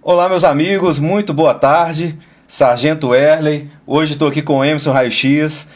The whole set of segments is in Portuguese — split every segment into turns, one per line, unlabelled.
Olá, meus amigos, muito boa tarde. Sargento Erley, hoje estou aqui com o Emerson Raio X.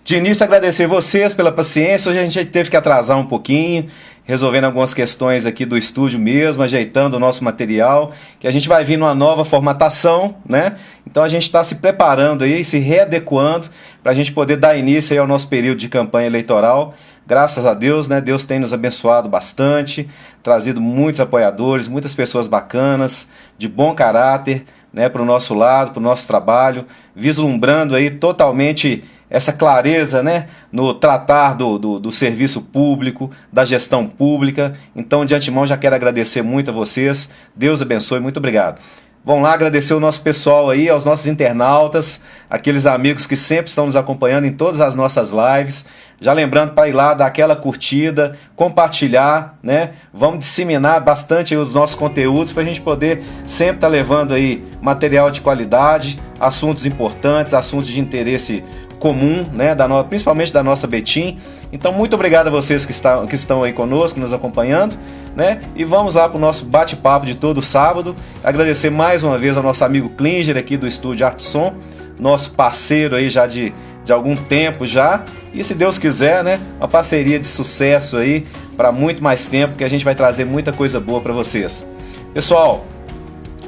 De início, agradecer vocês pela paciência. Hoje a gente teve que atrasar um pouquinho, resolvendo algumas questões aqui do estúdio mesmo, ajeitando o nosso material, que a gente vai vir numa nova formatação, né? Então a gente está se preparando aí, se readequando para a gente poder dar início aí ao nosso período de campanha eleitoral. Graças a Deus, né? Deus tem nos abençoado bastante, trazido muitos apoiadores, muitas pessoas bacanas, de bom caráter, né, para o nosso lado, para o nosso trabalho, vislumbrando aí totalmente essa clareza, né, no tratar do serviço público, da gestão pública. Então, de antemão, já quero agradecer muito a vocês. Deus abençoe, muito obrigado. Vamos lá agradecer o nosso pessoal aí, aos nossos internautas, aqueles amigos que sempre estão nos acompanhando em todas as nossas lives. Já lembrando para ir lá, dar aquela curtida, compartilhar, né? Vamos disseminar bastante os nossos conteúdos para a gente poder sempre estar levando aí material de qualidade, assuntos importantes, assuntos de interesse comum, né? Principalmente da nossa Betim. Então, muito obrigado a vocês que estão aí conosco, nos acompanhando, né? E vamos lá para o nosso bate-papo de todo sábado. Agradecer mais uma vez ao nosso amigo Klinger aqui do Estúdio Arte Som, nosso parceiro aí já de algum tempo já. E se Deus quiser, né? Uma parceria de sucesso aí para muito mais tempo, que a gente vai trazer muita coisa boa para vocês. Pessoal,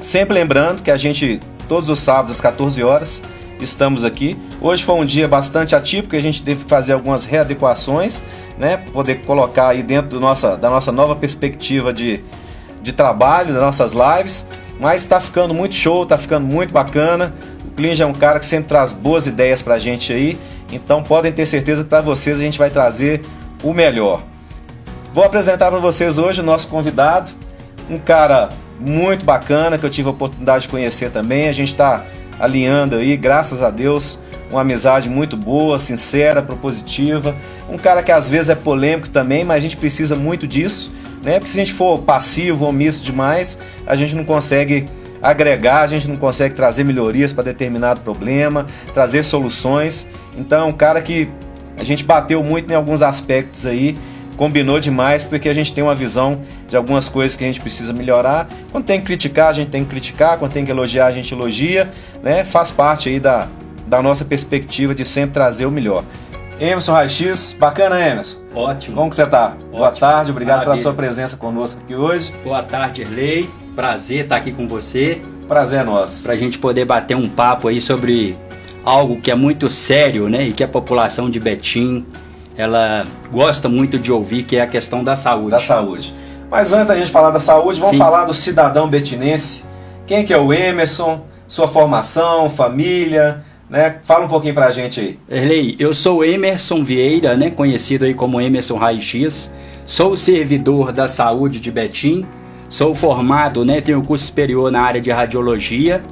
sempre lembrando que a gente, todos os sábados às 14 horas, estamos aqui. Hoje foi um dia bastante atípico, que a gente teve que fazer algumas readequações, né, para poder colocar aí dentro da nossa nova perspectiva de trabalho, das nossas lives, mas está ficando muito show, está ficando muito bacana. O Klinger é um cara que sempre traz boas ideias para a gente aí, então podem ter certeza que para vocês a gente vai trazer o melhor. Vou apresentar para vocês hoje o nosso convidado, um cara muito bacana que eu tive a oportunidade de conhecer também. A gente está alinhando aí, graças a Deus, uma amizade muito boa, sincera, propositiva. Um cara que às vezes é polêmico também, mas a gente precisa muito disso, né? Porque se a gente for passivo, omisso demais, a gente não consegue agregar, a gente não consegue trazer melhorias para determinado problema, trazer soluções. Então é um cara que a gente bateu muito em alguns aspectos aí, combinou demais, porque a gente tem uma visão de algumas coisas que a gente precisa melhorar. Quando tem que criticar, a gente tem que criticar. Quando tem que elogiar, a gente elogia, né? Faz parte aí da nossa perspectiva de sempre trazer o melhor. Emerson Raio X, bacana, Emerson?
Ótimo.
Como que você está? Boa tarde, obrigado
Maravilha.
pela sua presença conosco aqui hoje.
Boa tarde, Erley. Prazer estar aqui com você.
Prazer é nosso.
Para a gente poder bater um papo aí sobre algo que é muito sério, né? E que a população de Betim, ela gosta muito de ouvir, que é a questão da saúde.
Da saúde. Mas antes da gente falar da saúde, vamos falar do cidadão betinense. Quem que é o Emerson? Sua formação, família, né? Fala um pouquinho pra gente aí.
Erley, eu sou Emerson Vieira, né? Conhecido aí como Emerson Raio X. Sou servidor da saúde de Betim. Sou formado, né? Tenho curso superior na área de radiologia.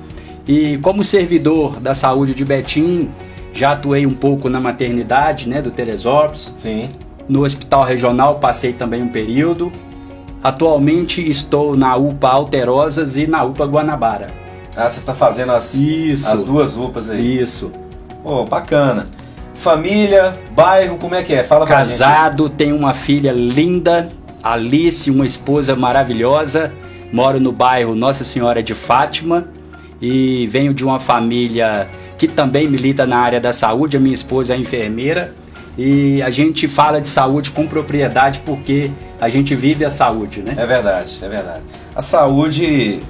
E como servidor da saúde de Betim, já atuei um pouco na maternidade, né, do Teresópolis.
Sim.
No hospital regional passei também um período. Atualmente estou na UPA Alterosas e na UPA Guanabara.
Ah, você está fazendo as duas UPAs aí.
Isso.
Pô, bacana. Família, bairro, como é que é? Fala pra gente.
Casado, tenho uma filha linda, Alice, uma esposa maravilhosa. Moro no bairro Nossa Senhora de Fátima e venho de uma família que também milita na área da saúde. A minha esposa é enfermeira e a gente fala de saúde com propriedade porque a gente vive a saúde, né?
É verdade, é verdade. A saúde,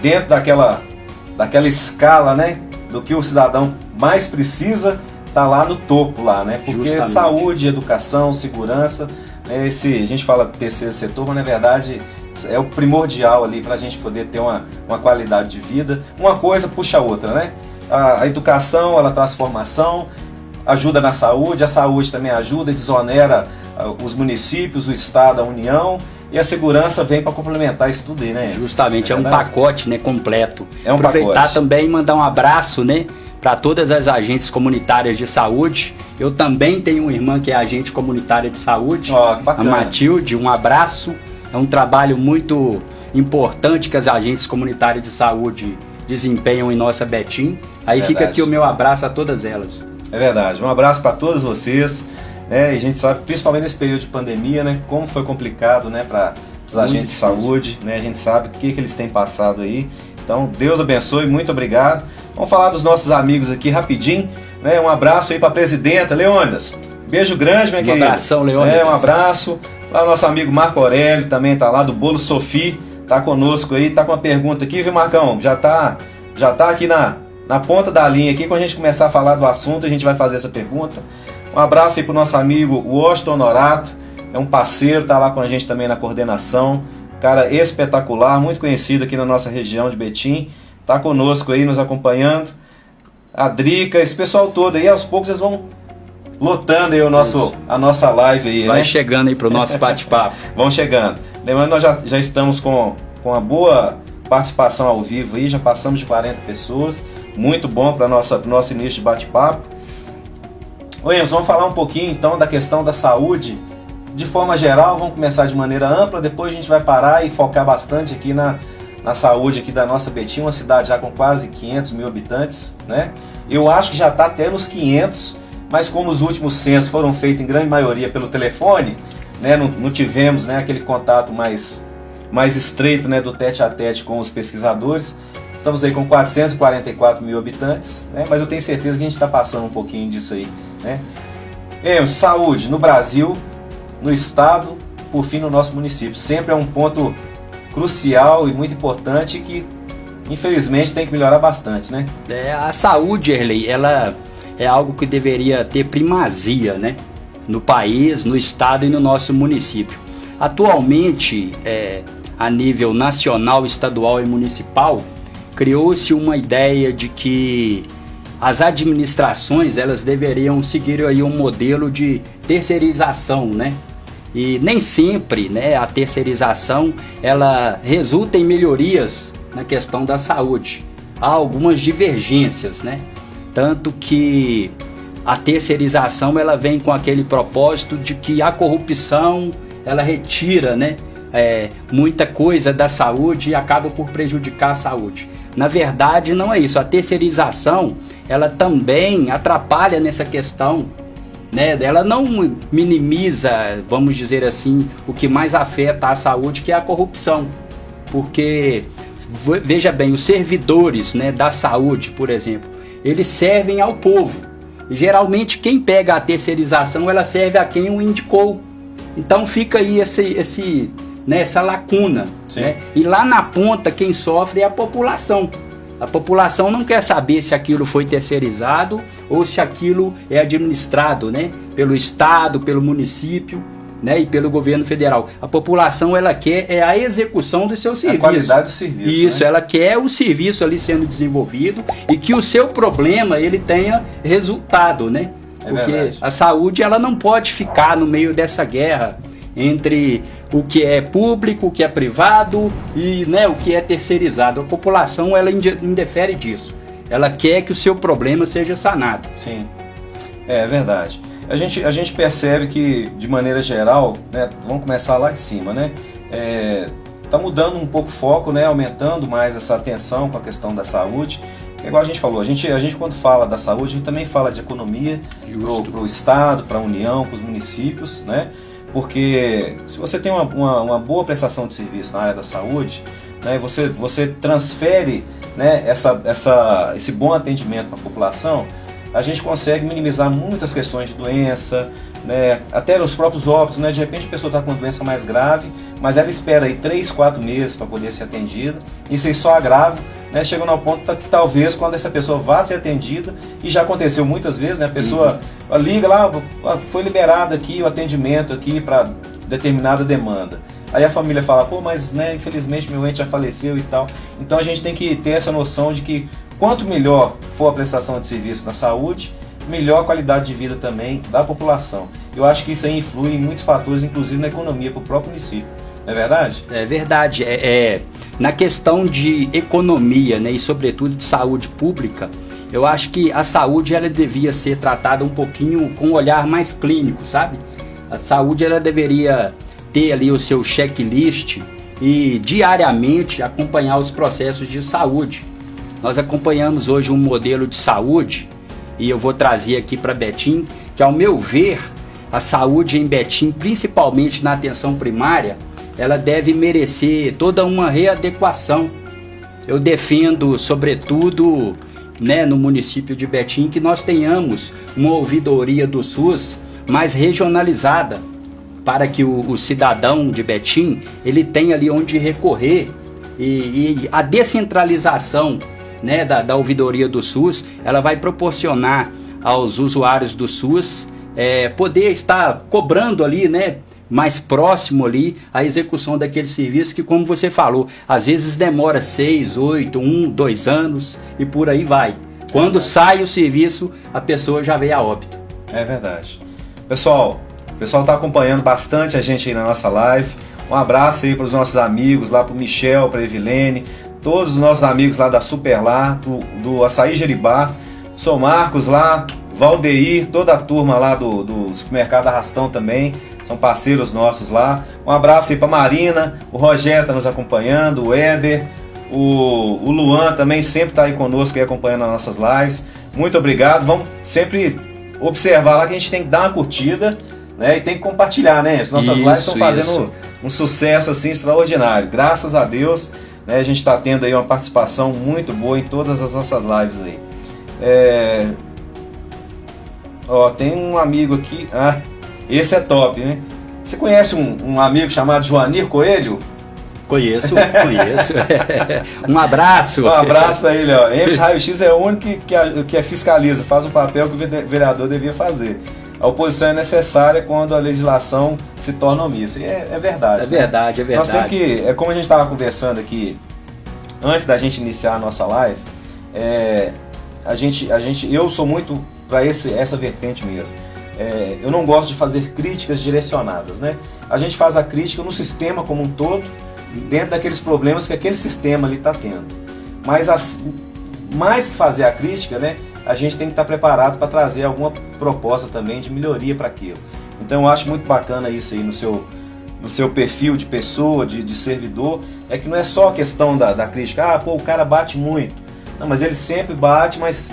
dentro daquela escala, né, do que o cidadão mais precisa, tá lá no topo lá, né? Porque
Justamente.
Saúde, educação, segurança, né, a gente fala terceiro setor, mas na verdade é o primordial ali para a gente poder ter uma qualidade de vida. Uma coisa puxa a outra, né? A educação, ela traz formação, ajuda na saúde, a saúde também ajuda e desonera os municípios, o estado, a União, e a segurança vem para complementar isso tudo aí, né?
Justamente, é um pacote, né, completo.
É um
Aproveitar
pacote.
também e mandar um abraço, né, para todas as agentes comunitárias de saúde. Eu também tenho uma irmã que é agente comunitária de saúde,
que bacana.
a Matilde, um abraço. É um trabalho muito importante que as agentes comunitárias de saúde desempenham em nossa Betim. Aí fica aqui o meu abraço a todas elas.
É verdade, um abraço para todos vocês, né? E a gente sabe, principalmente nesse período de pandemia, né, como foi complicado, né, para os agentes de saúde, né? A gente sabe o que eles têm passado aí. Então, Deus abençoe, muito obrigado. Vamos falar dos nossos amigos aqui rapidinho, né? Um abraço aí para a presidenta Leônidas. Beijo grande, minha querida.
Um abração, Leônidas.
Um abraço. Lá o nosso amigo Marco Aurélio também tá lá, do Bolo Sofi, tá conosco aí, tá com uma pergunta aqui, viu, Marcão? Já tá aqui na ponta da linha aqui. Quando a gente começar a falar do assunto, a gente vai fazer essa pergunta. Um abraço aí pro nosso amigo Washington Honorato, é um parceiro, tá lá com a gente também na coordenação. Cara espetacular, muito conhecido aqui na nossa região de Betim. Tá conosco aí, nos acompanhando. A Drica, esse pessoal todo aí, aos poucos eles vão lotando aí a nossa live aí,
vai
né?
chegando aí pro nosso bate-papo.
Vão chegando. Lembrando, nós já estamos com uma boa participação ao vivo aí, já passamos de 40 pessoas. Muito bom para o nosso início de bate-papo. Ô Emerson, vamos falar um pouquinho então da questão da saúde. De forma geral, vamos começar de maneira ampla, depois a gente vai parar e focar bastante aqui na saúde aqui da nossa Betim, uma cidade já com quase 500 mil habitantes, né? Eu acho que já está até nos 500, mas como os últimos censos foram feitos em grande maioria pelo telefone, né? Não tivemos, né, aquele contato mais estreito, né, do tete a tete com os pesquisadores. Estamos aí com 444 mil habitantes, né? Mas eu tenho certeza que a gente está passando um pouquinho disso aí, né? Saúde no Brasil, no estado, por fim no nosso município. Sempre é um ponto crucial e muito importante que, infelizmente, tem que melhorar bastante, né?
A saúde, Erley, ela é algo que deveria ter primazia, né? No país, no estado e no nosso município. Atualmente, a nível nacional, estadual e municipal, criou-se uma ideia de que as administrações elas deveriam seguir aí um modelo de terceirização, né? E nem sempre, né, a terceirização ela resulta em melhorias na questão da saúde. Há algumas divergências, né? Tanto que a terceirização ela vem com aquele propósito de que a corrupção ela retira, né, muita coisa da saúde e acaba por prejudicar a saúde. Na verdade, não é isso. A terceirização ela também atrapalha nessa questão, né? Ela não minimiza, vamos dizer assim, o que mais afeta a saúde, que é a corrupção. Porque, veja bem, os servidores, né, da saúde, por exemplo, eles servem ao povo. E, geralmente, quem pega a terceirização, ela serve a quem o indicou. Então fica aí essa lacuna, né? E lá na ponta quem sofre é a população. A população não quer saber se aquilo foi terceirizado ou se aquilo é administrado, né, pelo Estado, pelo município, né, e pelo governo federal. A população ela quer a execução do seu serviço.
A qualidade do serviço.
Isso,
né?
Ela quer o serviço ali sendo desenvolvido e que o seu problema ele tenha resultado, né? Porque
verdade.
A saúde ela não pode ficar no meio dessa guerra entre o que é público, o que é privado e, né, o que é terceirizado. A população ela indefere disso. Ela quer que o seu problema seja sanado.
Sim, é verdade. A gente percebe que, de maneira geral, né, vamos começar lá de cima, né? Tá mudando um pouco o foco, né, aumentando mais essa atenção com a questão da saúde. Igual a gente falou, a gente quando fala da saúde, a gente também fala de economia para o Estado, para a União, para os municípios, né? Porque se você tem uma boa prestação de serviço na área da saúde, né, você transfere, né, esse bom atendimento para a população, a gente consegue minimizar muitas questões de doença, né, até os próprios óbitos, né? De repente a pessoa está com uma doença mais grave, mas ela espera aí 3, 4 meses para poder ser atendida, isso aí só agrava, né? Chega no ponto que talvez quando essa pessoa vá ser atendida, e já aconteceu muitas vezes, né? A pessoa liga lá, foi liberado aqui o atendimento aqui para determinada demanda. Aí a família fala, pô, mas, né, infelizmente meu ente já faleceu e tal. Então a gente tem que ter essa noção de que quanto melhor for a prestação de serviço na saúde, melhor a qualidade de vida também da população. Eu acho que isso aí influi em muitos fatores, inclusive na economia para o próprio município. Não é verdade?
É verdade. Na questão de economia, né, e sobretudo de saúde pública, eu acho que a saúde ela devia ser tratada um pouquinho com um olhar mais clínico, sabe? A saúde ela deveria ter ali o seu checklist e diariamente acompanhar os processos de saúde. Nós acompanhamos hoje um modelo de saúde, e eu vou trazer aqui para Betim, que ao meu ver, a saúde em Betim, principalmente na atenção primária, ela deve merecer toda uma readequação. eu defendo, sobretudo, né, no município de Betim, que nós tenhamos uma ouvidoria do SUS mais regionalizada, para que o cidadão de Betim, ele tenha ali onde recorrer, e a descentralização, né, da ouvidoria do SUS, ela vai proporcionar aos usuários do SUS poder estar cobrando ali, né, mais próximo ali a execução daquele serviço que, como você falou, às vezes demora 6, 8, 1, 2 anos e por aí vai. Quando sai o serviço, a pessoa já veio a óbito.
É verdade. Pessoal, o pessoal está acompanhando bastante a gente aí na nossa live. Um abraço aí para os nossos amigos, lá para o Michel, para a Evilene, todos os nossos amigos lá da Superlar, do Açaí Jeribá, Sou Marcos lá, Valdeir, toda a turma lá do supermercado Arrastão também, são parceiros nossos lá. Um abraço aí para Marina, o Rogério está nos acompanhando, o Éder, o Luan também sempre está aí conosco aí acompanhando as nossas lives. Muito obrigado, vamos sempre observar lá que a gente tem que dar uma curtida, né, e tem que compartilhar, né? As nossas lives estão fazendo um sucesso assim extraordinário, graças a Deus, né, a gente está tendo aí uma participação muito boa em todas as nossas lives aí. Tem um amigo aqui, esse é top, né? Você conhece um amigo chamado Joanir Coelho?
Conheço. Um abraço.
Um abraço para ele, ó. Emerson Raio X é o único que fiscaliza, faz o papel que o vereador devia fazer. A oposição é necessária quando a legislação se torna omissa. E é verdade.
É verdade, né?
Nós temos que, como a gente estava conversando aqui, antes da gente iniciar a nossa live, eu sou muito para essa vertente mesmo. Eu não gosto de fazer críticas direcionadas, né? A gente faz a crítica no sistema como um todo, dentro daqueles problemas que aquele sistema ali está tendo. Mas mais que fazer a crítica, né, a gente tem que estar preparado para trazer alguma proposta também de melhoria para aquilo. Então eu acho muito bacana isso aí no seu perfil de pessoa, de servidor, é que não é só a questão da crítica, o cara bate muito. Não, mas ele sempre bate, mas,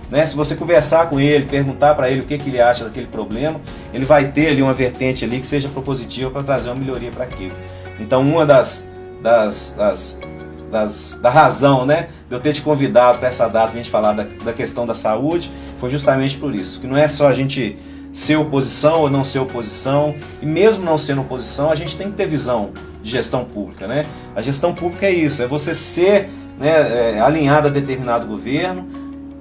né, se você conversar com ele, perguntar para ele o que ele acha daquele problema, ele vai ter ali uma vertente ali que seja propositiva para trazer uma melhoria para aquilo. Então uma da razão, né, de eu ter te convidado para essa data, a gente falar da questão da saúde, foi justamente por isso, que não é só a gente ser oposição ou não ser oposição, e mesmo não sendo oposição, a gente tem que ter visão de gestão pública, né? A gestão pública é isso, é você ser, né, alinhado a determinado governo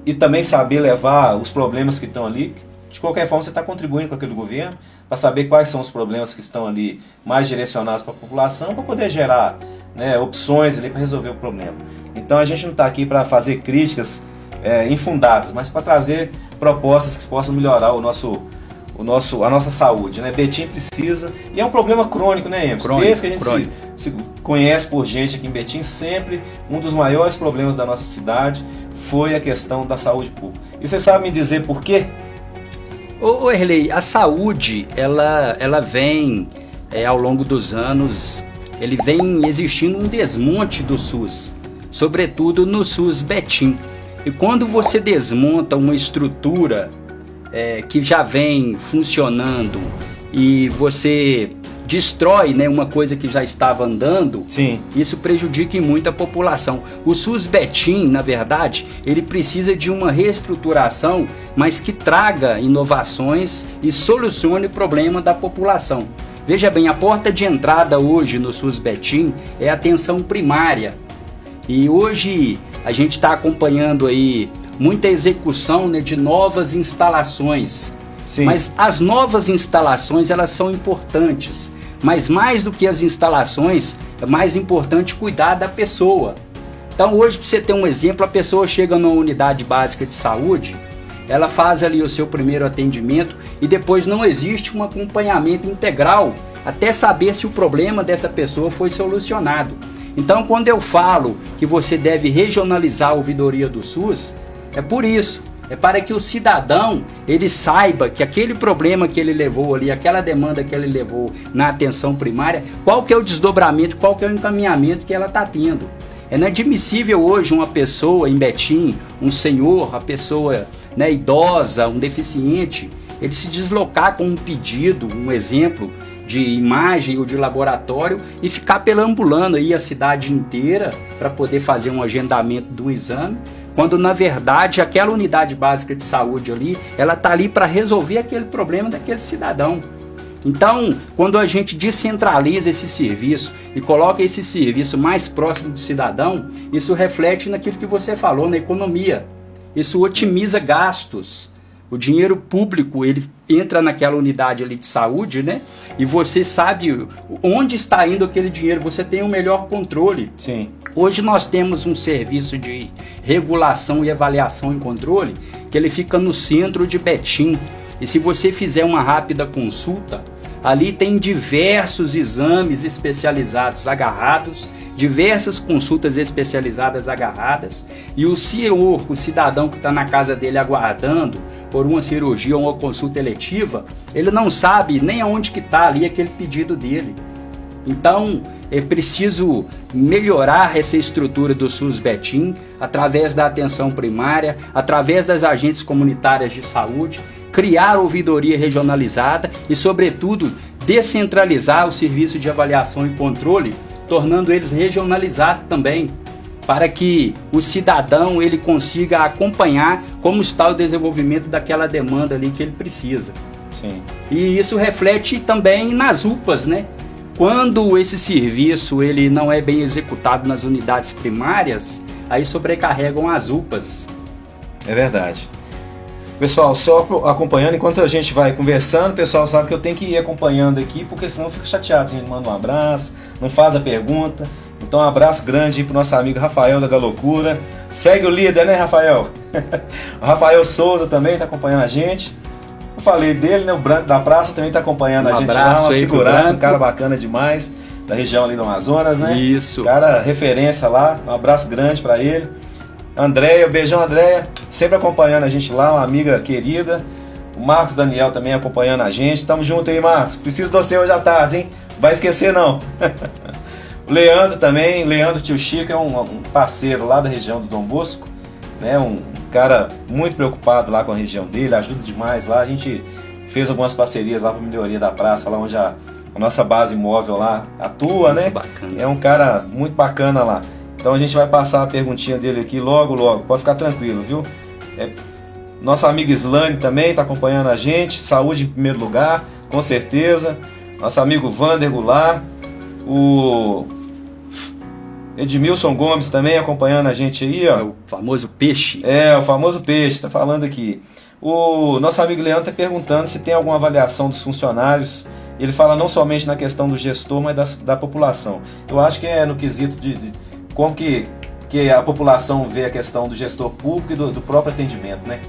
e também saber levar os problemas que estão ali. De qualquer forma, você está contribuindo para aquele governo, para saber quais são os problemas que estão ali mais direcionados para a população, para poder gerar, né, opções ali para resolver o problema. Então a gente não está aqui para fazer críticas infundadas, mas para trazer propostas que possam melhorar a nossa saúde, né? Betim precisa, e é um problema crônico, né, Emerson? Desde que a gente se conhece por gente aqui em Betim, sempre um dos maiores problemas da nossa cidade foi a questão da saúde pública. E você sabe me dizer por quê?
Ô Erlei, a saúde, ela vem, ao longo dos anos, ele vem existindo um desmonte do SUS, sobretudo no SUS Betim. E quando você desmonta uma estrutura que já vem funcionando e você destrói, né, uma coisa que já estava andando,
sim,
isso prejudica muito a população. O SUS Betim, na verdade, ele precisa de uma reestruturação, mas que traga inovações e solucione o problema da população. Veja bem, a porta de entrada hoje no SUS Betim é a atenção primária. E hoje a gente está acompanhando aí muita execução, né, de novas instalações.
Sim.
Mas as novas instalações, elas são importantes. Mas mais do que as instalações, é mais importante cuidar da pessoa. Então hoje, para você ter um exemplo, a pessoa chega numa unidade básica de saúde, ela faz ali o seu primeiro atendimento e depois não existe um acompanhamento integral até saber se o problema dessa pessoa foi solucionado. Então, quando eu falo que você deve regionalizar a ouvidoria do SUS, é por isso. É para que o cidadão, ele saiba que aquele problema que ele levou ali, aquela demanda que ele levou na atenção primária, qual que é o desdobramento, qual que é o encaminhamento que ela está tendo. É inadmissível hoje uma pessoa em Betim, um senhor, a pessoa, né, idosa, um deficiente, ele se deslocar com um pedido, um exemplo, de imagem ou de laboratório e ficar perambulando aí a cidade inteira para poder fazer um agendamento do exame, quando na verdade aquela unidade básica de saúde ali, ela está ali para resolver aquele problema daquele cidadão. Então, quando a gente descentraliza esse serviço e coloca esse serviço mais próximo do cidadão, isso reflete naquilo que você falou, na economia. Isso otimiza gastos. O dinheiro público, ele entra naquela unidade ali de saúde, né? E você sabe onde está indo aquele dinheiro, você tem um melhor controle.
Sim.
Hoje nós temos um serviço de regulação e avaliação e controle, que ele fica no centro de Betim. E se você fizer uma rápida consulta, ali tem diversos exames especializados agarrados, diversas consultas especializadas agarradas, e o senhor, o cidadão que está na casa dele aguardando por uma cirurgia ou uma consulta eletiva, ele não sabe nem aonde que está ali aquele pedido dele. Então, é preciso melhorar essa estrutura do SUS Betim através da atenção primária, através das agentes comunitárias de saúde, criar ouvidoria regionalizada e, sobretudo, descentralizar o serviço de avaliação e controle, tornando eles regionalizados também, para que o cidadão ele consiga acompanhar como está o desenvolvimento daquela demanda ali que ele precisa.
Sim.
E isso reflete também nas UPAs, né? Quando esse serviço ele não é bem executado nas unidades primárias, aí sobrecarregam as UPAs.
É verdade. Pessoal, só acompanhando, enquanto a gente vai conversando, o pessoal sabe que eu tenho que ir acompanhando aqui, porque senão fica chateado. A gente manda um abraço, não faz a pergunta. Então um abraço grande aí pro nosso amigo Rafael da Galocura. Segue o líder, né, Rafael? O Rafael Souza também está acompanhando a gente. Eu falei dele, né? O Branco da Praça também está acompanhando a gente lá. Uma figuraça, um cara bacana demais, da região ali do Amazonas, né?
Isso.
Cara, referência lá. Um abraço grande para ele. Andréia, beijão, Andréia, sempre acompanhando a gente lá, uma amiga querida. O Marcos Daniel também acompanhando a gente. Tamo junto aí, Marcos. Preciso de você hoje à tarde, hein? Vai esquecer, não. O Leandro também, Leandro Tio Chico, é um parceiro lá da região do Dom Bosco, né? Um cara muito preocupado lá com a região dele, ajuda demais lá. A gente fez algumas parcerias lá para melhoria da praça, lá onde a nossa base móvel lá atua,
muito
né?
Bacana.
É um cara muito bacana lá. Então a gente vai passar a perguntinha dele aqui logo, pode ficar tranquilo, viu? Nosso amigo Islane também está acompanhando a gente, saúde em primeiro lugar, com certeza. Nosso amigo Vander Goulart, o Edmilson Gomes também acompanhando a gente aí, ó.
É o famoso peixe.
É, o famoso peixe, tá falando aqui. O nosso amigo Leandro está perguntando se tem alguma avaliação dos funcionários. Ele fala não somente na questão do gestor, mas da população. Eu acho que é no quesito de como que a população vê a questão do gestor público e do próprio atendimento, né?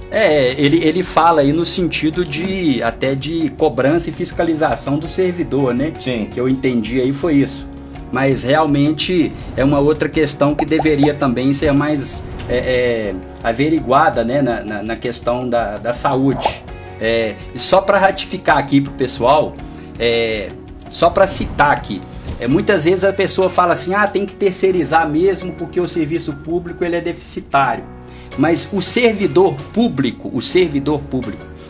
Ele fala aí no sentido até de cobrança e fiscalização do servidor, né?
Sim.
Que eu entendi aí foi isso. Mas realmente é uma outra questão que deveria também ser mais averiguada, né? na questão da saúde. E só para ratificar aqui pro pessoal, só para citar aqui, muitas vezes a pessoa fala assim, tem que terceirizar mesmo porque o serviço público ele é deficitário. Mas o servidor público,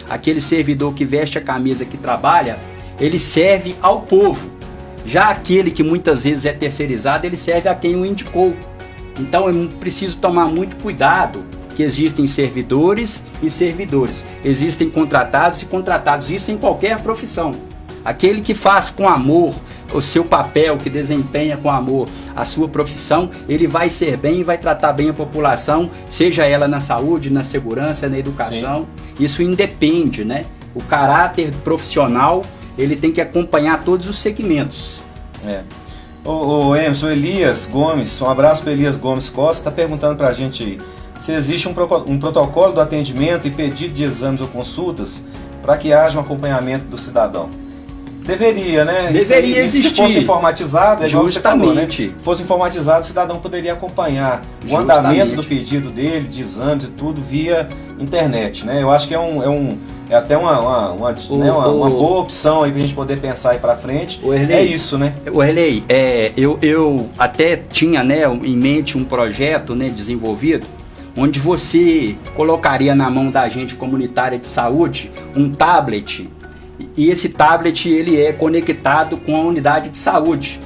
aquele servidor que veste a camisa, que trabalha, ele serve ao povo. Já aquele que muitas vezes é terceirizado, ele serve a quem o indicou. Então é preciso tomar muito cuidado, que existem servidores e servidores. Existem contratados e contratados, isso em qualquer profissão. Aquele que faz com amor o seu papel, que desempenha com amor a sua profissão, ele vai ser bem e vai tratar bem a população, seja ela na saúde, na segurança, na educação. Sim. Isso independe, né? O caráter profissional, ele tem que acompanhar todos os segmentos.
O Emerson, Elias Gomes, um abraço para Elias Gomes Costa, está perguntando para a gente aí, se existe um protocolo do atendimento e pedido de exames ou consultas para que haja um acompanhamento do cidadão. Deveria, né?
Deveria existir.
Se fosse informatizado, é igual você falou, né?
Justamente.
Se fosse informatizado, o cidadão poderia acompanhar o andamento do pedido dele, de exames e tudo, via internet, né? Eu acho que é até uma boa opção aí pra gente poder pensar aí pra frente. É isso, né?
O Erlei, eu até tinha, né, em mente um projeto, né, desenvolvido, onde você colocaria na mão da agente comunitária de saúde um tablet e esse tablet ele é conectado com a unidade de saúde.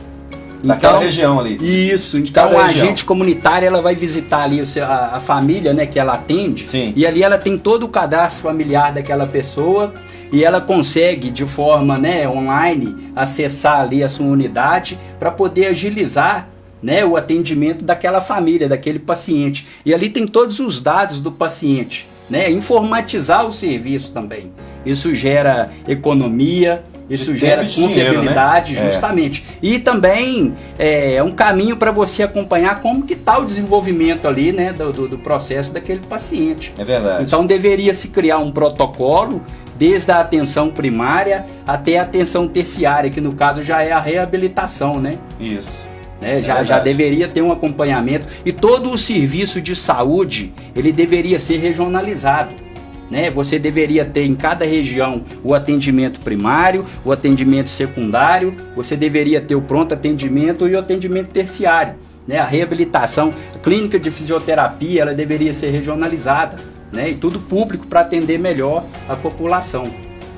Daquela região ali.
Isso, então a agente comunitária ela vai visitar ali a família, né, que ela atende.
Sim.
E ali ela tem todo o cadastro familiar daquela pessoa e ela consegue de forma, né, online acessar ali a sua unidade para poder agilizar, né, o atendimento daquela família, daquele paciente. E ali tem todos os dados do paciente, né, informatizar o serviço também. Isso gera economia. Isso gera confiabilidade, dinheiro, né? Justamente. E também é um caminho para você acompanhar como que está o desenvolvimento ali, né, do processo daquele paciente.
É verdade.
Então deveria se criar um protocolo desde a atenção primária até a atenção terciária, que no caso já é a reabilitação, né?
Isso.
Né? Já deveria ter um acompanhamento. E todo o serviço de saúde, ele deveria ser regionalizado. Né? Você deveria ter em cada região o atendimento primário, o atendimento secundário, você deveria ter o pronto atendimento e o atendimento terciário. Né? A reabilitação, a clínica de fisioterapia, ela deveria ser regionalizada, né? E tudo público para atender melhor a população.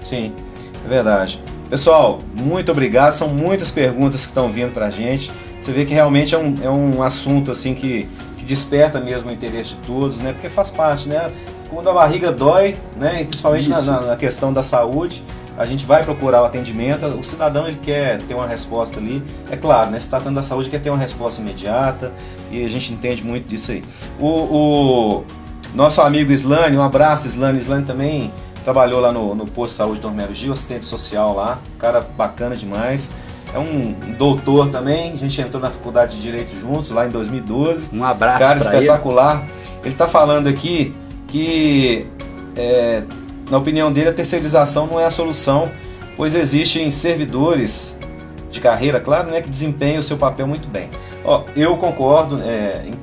Sim, é verdade. Pessoal, muito obrigado, são muitas perguntas que estão vindo para a gente. Você vê que realmente é um assunto assim que desperta mesmo o interesse de todos, né? Porque faz parte, né? Quando a barriga dói, né, e principalmente na questão da saúde, a gente vai procurar o atendimento, o cidadão ele quer ter uma resposta ali, é claro, né, se tratando da saúde quer ter uma resposta imediata, e a gente entende muito disso aí. O nosso amigo Islane, um abraço Islane também trabalhou lá no posto de saúde do Romero Gil, assistente social lá, cara bacana demais. É um doutor também, a gente entrou na faculdade de Direito juntos lá em 2012.
Um abraço
cara
pra
espetacular. Ele está falando aqui que, na opinião dele, a terceirização não é a solução, pois existem servidores de carreira, claro, né, que desempenham o seu papel muito bem. Ó, eu concordo,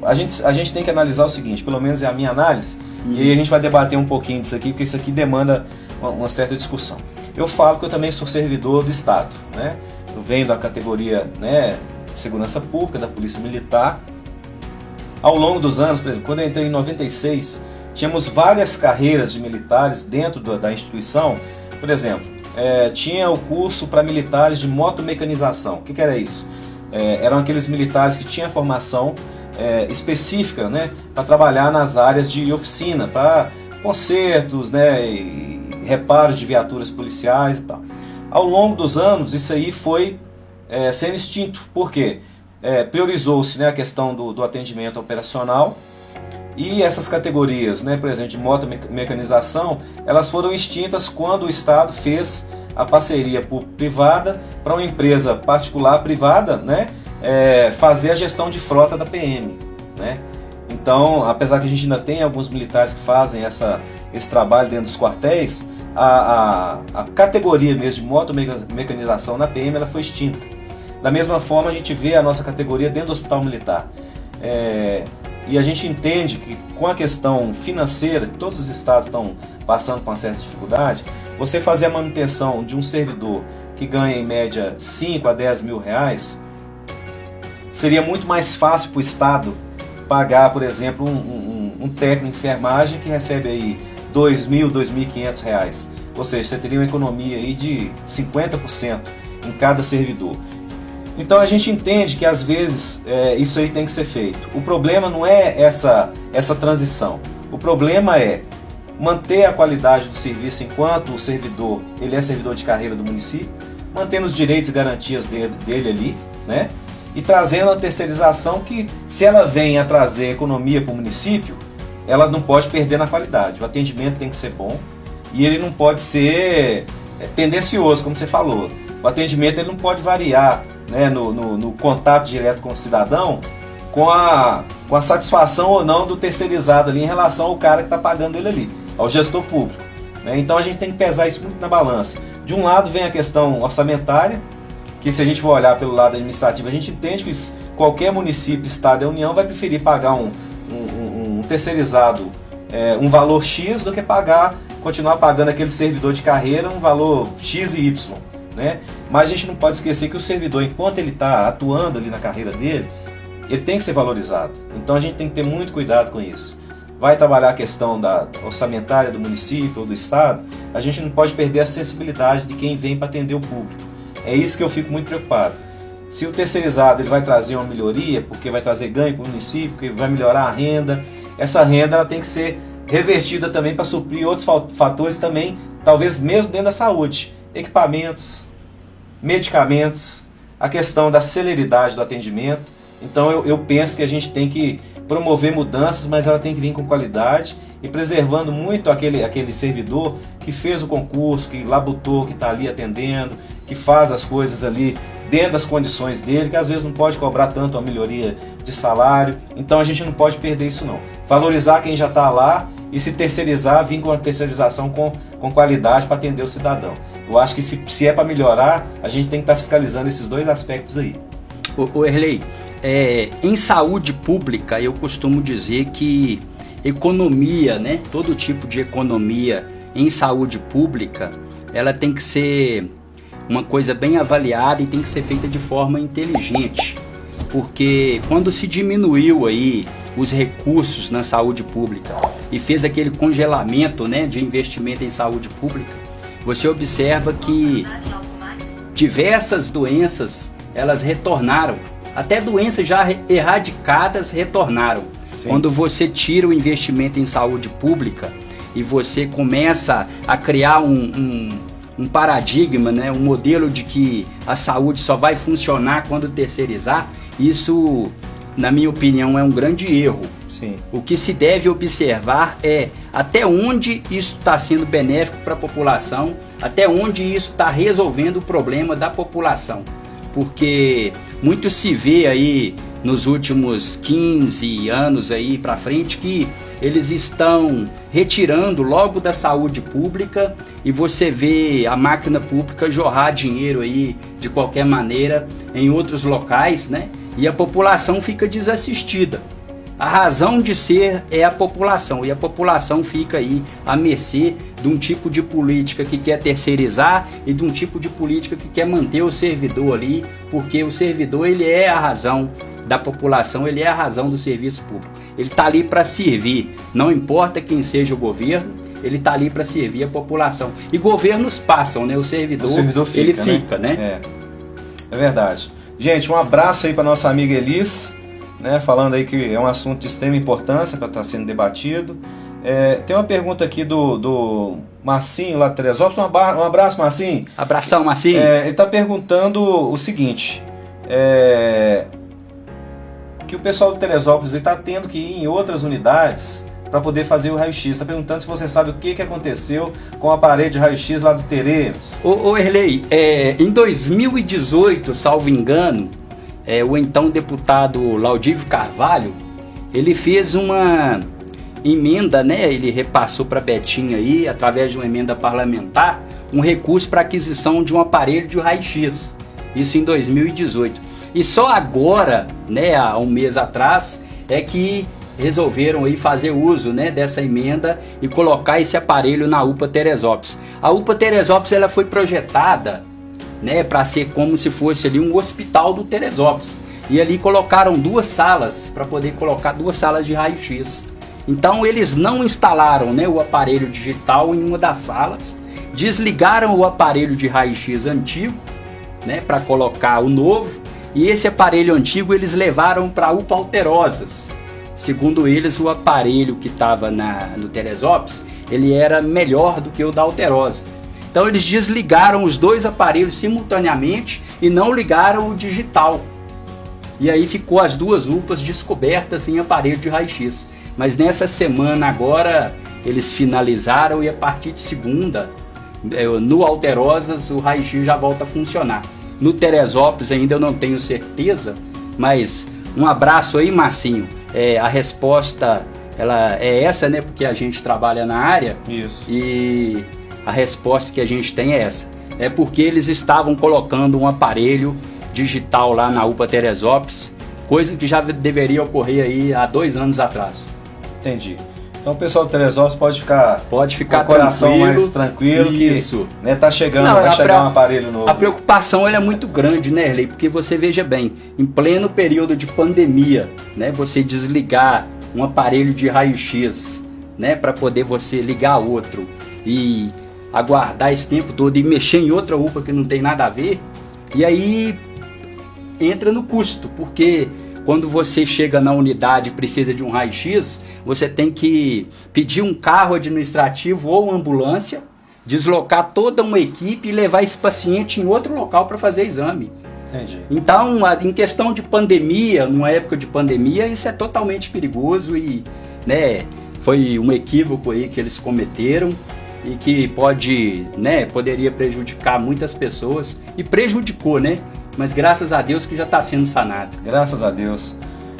a gente tem que analisar o seguinte, pelo menos é a minha análise, e aí a gente vai debater um pouquinho disso aqui, porque isso aqui demanda uma certa discussão. Eu falo que eu também sou servidor do Estado, né? Eu venho da categoria, né, de segurança pública, da Polícia Militar. Ao longo dos anos, por exemplo, quando eu entrei em 96, tínhamos várias carreiras de militares dentro da instituição. Por exemplo, tinha o curso para militares de motomecanização. O que era isso? Eram aqueles militares que tinham formação específica, né, para trabalhar nas áreas de oficina, para consertos, né, e reparos de viaturas policiais e tal. Ao longo dos anos, isso aí foi sendo extinto. Por quê? Priorizou-se, né, a questão do atendimento operacional. E essas categorias, né, por exemplo, de motomecanização, elas foram extintas quando o Estado fez a parceria público-privada para uma empresa particular privada, né, fazer a gestão de frota da PM. Né? Então, apesar que a gente ainda tem alguns militares que fazem esse trabalho dentro dos quartéis, a categoria mesmo de motomecanização na PM ela foi extinta. Da mesma forma, a gente vê a nossa categoria dentro do Hospital Militar. E a gente entende que com a questão financeira, que todos os estados estão passando por uma certa dificuldade, você fazer a manutenção de um servidor que ganha em média 5 a 10 mil reais, seria muito mais fácil para o Estado pagar, por exemplo, um técnico de enfermagem que recebe aí R$2.000, R$2.500 reais. Ou seja, você teria uma economia aí de 50% em cada servidor. Então a gente entende que às vezes isso aí tem que ser feito. O problema não é essa transição. O problema é manter a qualidade do serviço enquanto o servidor ele é servidor de carreira do município, mantendo os direitos e garantias dele ali, né? E trazendo a terceirização que, se ela vem a trazer economia para o município, ela não pode perder na qualidade. O atendimento tem que ser bom e ele não pode ser tendencioso, como você falou. O atendimento ele não pode variar, né, no contato direto com o cidadão, com a satisfação ou não do terceirizado ali em relação ao cara que está pagando ele ali, ao gestor público. Né? Então a gente tem que pesar isso muito na balança. De um lado vem a questão orçamentária, que se a gente for olhar pelo lado administrativo, a gente entende que qualquer município, estado e União vai preferir pagar um terceirizado um valor X do que continuar pagando aquele servidor de carreira um valor X e Y. Né? Mas a gente não pode esquecer que o servidor, enquanto ele está atuando ali na carreira dele, ele tem que ser valorizado. Então a gente tem que ter muito cuidado com isso. vai trabalhar a questão da orçamentária do município ou do estado, a gente não pode perder a sensibilidade de quem vem para atender o público. É isso que eu fico muito preocupado. Se o terceirizado ele vai trazer uma melhoria, porque vai trazer ganho para o município, porque vai melhorar a renda, essa renda ela tem que ser revertida também para suprir outros fatores também, talvez mesmo dentro da saúde, equipamentos, medicamentos, a questão da celeridade do atendimento. Então eu penso que a gente tem que promover mudanças, mas ela tem que vir com qualidade e preservando muito aquele servidor que fez o concurso, que labutou, que está ali atendendo, que faz as coisas ali dentro das condições dele, que às vezes não pode cobrar tanto a melhoria de salário. Então a gente não pode perder isso não. Valorizar quem já está lá e se terceirizar, vir com a terceirização com qualidade para atender o cidadão. Eu acho que se é para melhorar, a gente tem que estar fiscalizando esses dois aspectos aí.
O Erlei, em saúde pública eu costumo dizer que economia, né, todo tipo de economia em saúde pública, ela tem que ser uma coisa bem avaliada e tem que ser feita de forma inteligente, porque quando se diminuiu aí os recursos na saúde pública e fez aquele congelamento, né, de investimento em saúde pública, você observa que diversas doenças elas retornaram, até doenças já erradicadas retornaram. Sim. Quando você tira o investimento em saúde pública e você começa a criar um paradigma, né, um modelo de que a saúde só vai funcionar quando terceirizar, isso, na minha opinião, é um grande erro.
Sim.
O que se deve observar é até onde isso está sendo benéfico para a população, até onde isso está resolvendo o problema da população. Porque muito se vê aí nos últimos 15 anos aí para frente que eles estão retirando logo da saúde pública e você vê a máquina pública jorrar dinheiro aí de qualquer maneira em outros locais, né? E a população fica desassistida. A razão de ser é a população, e a população fica aí à mercê de um tipo de política que quer terceirizar e de um tipo de política que quer manter o servidor ali, porque o servidor ele é a razão da população, ele é a razão do serviço público. Ele está ali para servir, não importa quem seja o governo, ele está ali para servir a população. E governos passam, né? O servidor fica, ele fica, né?
É verdade. Gente, um abraço aí para nossa amiga Elis, né, falando aí que é um assunto de extrema importância para estar sendo debatido. Tem uma pergunta aqui do Marcinho, lá de Teresópolis. Um abraço, Marcinho.
Abração, Marcinho.
Ele está perguntando o seguinte, que o pessoal do Teresópolis está tendo que ir em outras unidades para poder fazer o raio-x. Está perguntando se você sabe o que aconteceu com o aparelho de raio-x lá do Tereiros.
Ô Erlei, em 2018, salvo engano, o então deputado Laudívio Carvalho, ele fez uma emenda, né? Ele repassou para Betinha aí, através de uma emenda parlamentar, um recurso para aquisição de um aparelho de raio-x. Isso em 2018. E só agora, né, há um mês atrás, é que resolveram aí fazer uso, né, dessa emenda e colocar esse aparelho na UPA Teresópolis. A UPA Teresópolis ela foi projetada, né, para ser como se fosse ali um hospital do Teresópolis. E ali colocaram duas salas, para poder colocar duas salas de raio-x. Então eles não instalaram, né, o aparelho digital em uma das salas, desligaram o aparelho de raio-x antigo, né, para colocar o novo, e esse aparelho antigo eles levaram para a UPA Alterosas. Segundo eles, o aparelho que estava no Teresópolis, ele era melhor do que o da Alterosa. Então eles desligaram os dois aparelhos simultaneamente e não ligaram o digital. E aí ficou as duas UPAs descobertas em aparelho de raio-x. Mas nessa semana agora eles finalizaram e a partir de segunda, no Alterosas, o raio-x já volta a funcionar. No Teresópolis ainda eu não tenho certeza, mas um abraço aí, Marcinho. A resposta ela é essa, né? Porque a gente trabalha na área.
Isso.
E a resposta que a gente tem é essa. É porque eles estavam colocando um aparelho digital lá na UPA Teresópolis, coisa que já deveria ocorrer aí há 2 anos atrás.
Entendi. Então o pessoal do Teresópolis pode ficar com o coração mais tranquilo.
Isso.
Que, né, tá chegando, vai chegar um aparelho novo.
A preocupação ela é muito grande, né, Erlei? Porque você veja bem, em pleno período de pandemia, né, você desligar um aparelho de raio-x, né, para poder você ligar outro e aguardar esse tempo todo e mexer em outra UPA que não tem nada a ver, e aí entra no custo, porque quando você chega na unidade e precisa de um raio-x, você tem que pedir um carro administrativo ou uma ambulância, deslocar toda uma equipe e levar esse paciente em outro local para fazer exame.
Entendi.
Então, em questão de pandemia, numa época de pandemia, isso é totalmente perigoso e, né, foi um equívoco aí que eles cometeram e que poderia prejudicar muitas pessoas, e prejudicou, né? Mas graças a Deus que já está sendo sanado.
Graças a Deus.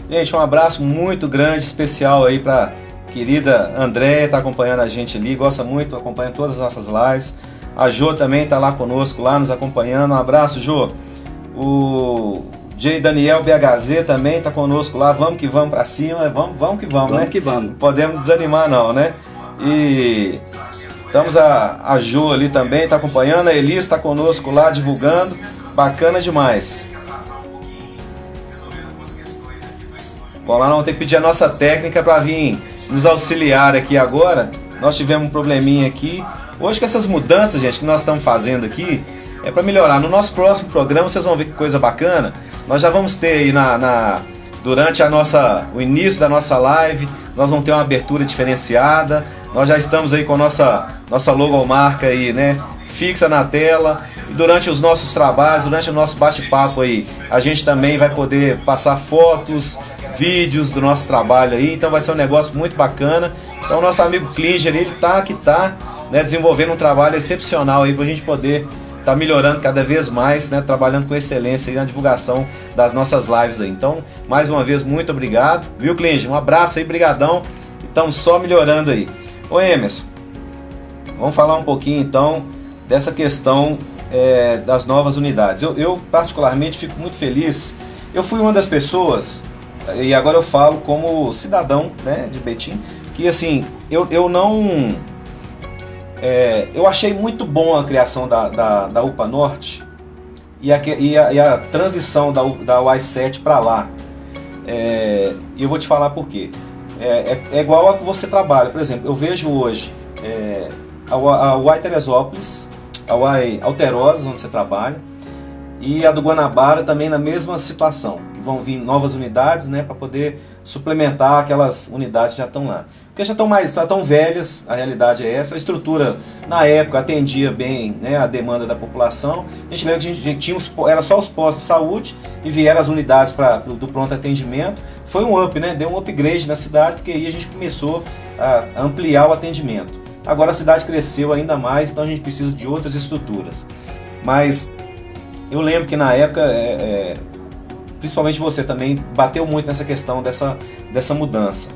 Gente, um abraço muito grande, especial aí para querida Andréia, tá acompanhando a gente ali, gosta muito, acompanha todas as nossas lives. A Jô também tá lá conosco, lá nos acompanhando. Um abraço, Jô. O J. Daniel BHZ também tá conosco lá. Vamos que vamos para cima, vamos que vamos, né?
Vamos que vamos.
Não podemos desanimar não, né? E estamos a Jô ali também, tá acompanhando. A Elis tá conosco lá, divulgando. Bacana demais. Bom, lá vamos ter que pedir a nossa técnica para vir nos auxiliar aqui agora. Nós tivemos um probleminha aqui. Hoje com essas mudanças, gente, que nós estamos fazendo aqui, é para melhorar. No nosso próximo programa, vocês vão ver que coisa bacana. Nós já vamos ter aí durante o início da nossa live, nós vamos ter uma abertura diferenciada. Nós já estamos aí com a nossa logomarca aí, né, fixa na tela. E durante os nossos trabalhos, durante o nosso bate-papo aí, a gente também vai poder passar fotos, vídeos do nosso trabalho aí. Então vai ser um negócio muito bacana. Então o nosso amigo Klinger, ele tá né, desenvolvendo um trabalho excepcional aí para a gente poder estar melhorando cada vez mais, né, trabalhando com excelência aí na divulgação das nossas lives aí. Então, mais uma vez, muito obrigado, viu, Klinger? Um abraço aí, brigadão. Estamos só melhorando aí. Ô Emerson, vamos falar um pouquinho então dessa questão das novas unidades. Eu particularmente fico muito feliz. Eu fui uma das pessoas, e agora eu falo como cidadão, né, de Betim, que assim, eu não... eu achei muito bom a criação da UPA Norte e a transição da UAI7 para lá. E eu vou te falar por quê. É igual a que você trabalha. Por exemplo, eu vejo hoje a UAI Teresópolis, a UAI Alterosas, onde você trabalha, e a do Guanabara também na mesma situação, que vão vir novas unidades, né, para poder suplementar aquelas unidades que já estão lá. Porque já estão velhas, a realidade é essa. A estrutura, na época, atendia bem, né, a demanda da população. A gente lembra que a gente tinha era só os postos de saúde e vieram as unidades do pronto atendimento. Foi um up, né, deu um upgrade na cidade, porque aí a gente começou a ampliar o atendimento. Agora a cidade cresceu ainda mais, então a gente precisa de outras estruturas. Mas eu lembro que na época, principalmente você também, bateu muito nessa questão dessa mudança.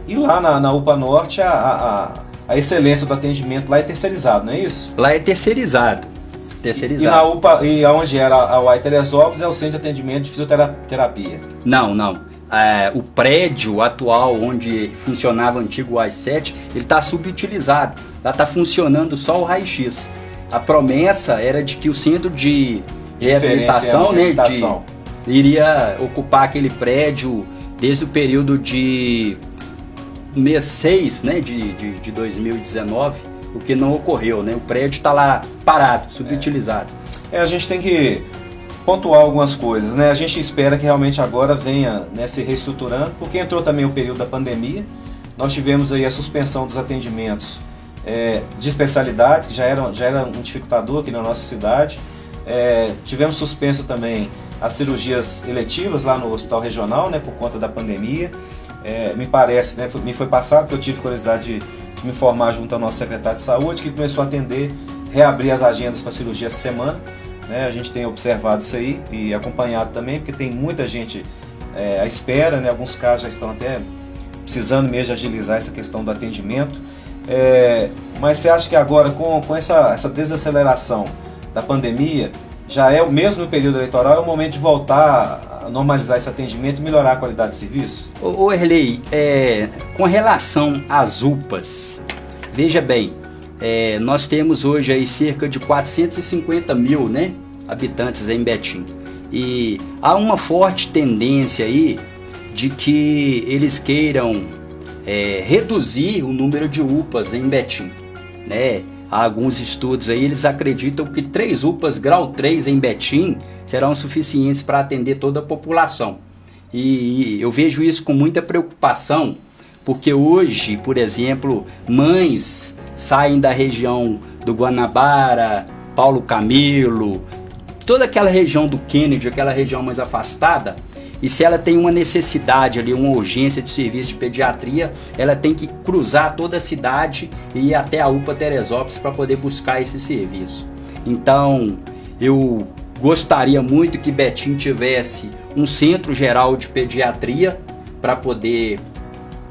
E lá na UPA Norte, a excelência do atendimento lá é terceirizado, não é isso?
Lá é terceirizado.
E na UPA, e onde era a UAI Teresópolis, é o centro de atendimento de fisioterapia?
Não. O prédio atual onde funcionava o antigo UAI7, ele está subutilizado. Lá está funcionando só o raio-x. A promessa era de que o centro de reabilitação, iria ocupar aquele prédio desde o período de mês 6, né, de 2019, o que não ocorreu, né? O prédio está lá parado, subutilizado.
A gente tem que pontuar algumas coisas, né? A gente espera que realmente agora venha, né, se reestruturando, porque entrou também o período da pandemia. Nós tivemos aí a suspensão dos atendimentos de especialidades, que já era um dificultador aqui na nossa cidade. Tivemos suspensa também as cirurgias eletivas lá no hospital regional, né, por conta da pandemia. Me parece, né, me foi passado, que eu tive curiosidade de me informar junto ao nosso secretário de saúde, que começou a reabrir as agendas para cirurgia essa semana. Né, a gente tem observado isso aí e acompanhado também, porque tem muita gente à espera, né, alguns casos já estão até precisando mesmo de agilizar essa questão do atendimento. Mas você acha que agora, com essa desaceleração da pandemia, já mesmo no período eleitoral, é o momento de voltar a normalizar esse atendimento e melhorar a qualidade de serviço?
Ô Erlei, com relação às UPAs, veja bem, nós temos hoje aí cerca de 450 mil, né, habitantes em Betim. E há uma forte tendência aí de que eles queiram reduzir o número de UPAs em Betim, né? Há alguns estudos aí, eles acreditam que 3 UPAs grau 3 em Betim serão suficientes para atender toda a população. E eu vejo isso com muita preocupação, porque hoje, por exemplo, mães saem da região do Guanabara, Paulo Camilo, toda aquela região do Kennedy, aquela região mais afastada, e se ela tem uma necessidade ali, uma urgência de serviço de pediatria, ela tem que cruzar toda a cidade e ir até a UPA Teresópolis para poder buscar esse serviço. Então, eu gostaria muito que Betim tivesse um centro geral de pediatria para poder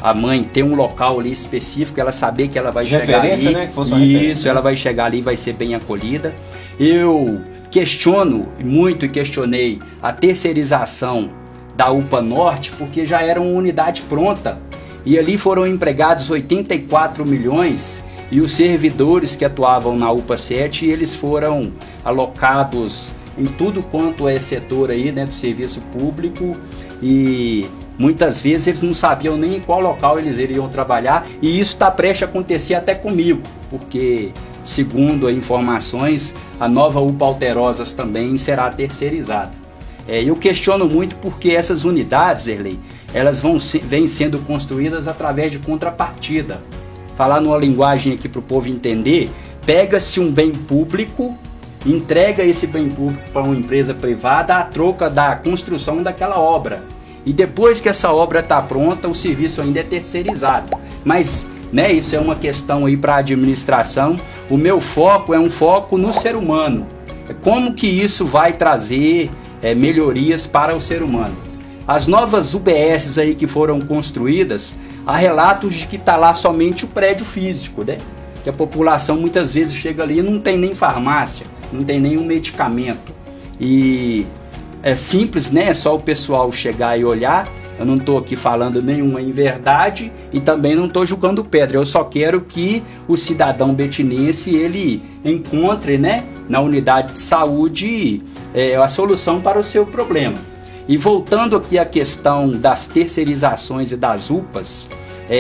a mãe ter um local ali específico, ela saber que ela vai chegar ali.
Né? Que fosse uma referência.
Isso, ela vai chegar ali e vai ser bem acolhida. Eu questiono muito e questionei a terceirização da UPA Norte, porque já era uma unidade pronta e ali foram empregados 84 milhões e os servidores que atuavam na UPA 7, eles foram alocados em tudo quanto é setor aí, né, do serviço público, e muitas vezes eles não sabiam nem em qual local eles iriam trabalhar, e isso está prestes a acontecer até comigo, porque segundo as informações, a nova UPA Alterosas também será terceirizada. Eu questiono muito porque essas unidades, Erlei, elas vêm sendo construídas através de contrapartida. Falar numa linguagem aqui para o povo entender, pega-se um bem público, entrega esse bem público para uma empresa privada à troca da construção daquela obra. E depois que essa obra está pronta, o serviço ainda é terceirizado. Mas, né, isso é uma questão aí para a administração. O meu foco é um foco no ser humano. Como que isso vai trazer melhorias para o ser humano? As novas UBSs aí que foram construídas, há relatos de que está lá somente o prédio físico, né? Que a população muitas vezes chega ali e não tem nem farmácia, não tem nenhum medicamento. E é simples, né? É só o pessoal chegar e olhar. Eu não estou aqui falando nenhuma inverdade e também não estou julgando pedra. Eu só quero que o cidadão betinense ele encontre, né, na unidade de saúde a solução para o seu problema. E voltando aqui à questão das terceirizações e das UPAs,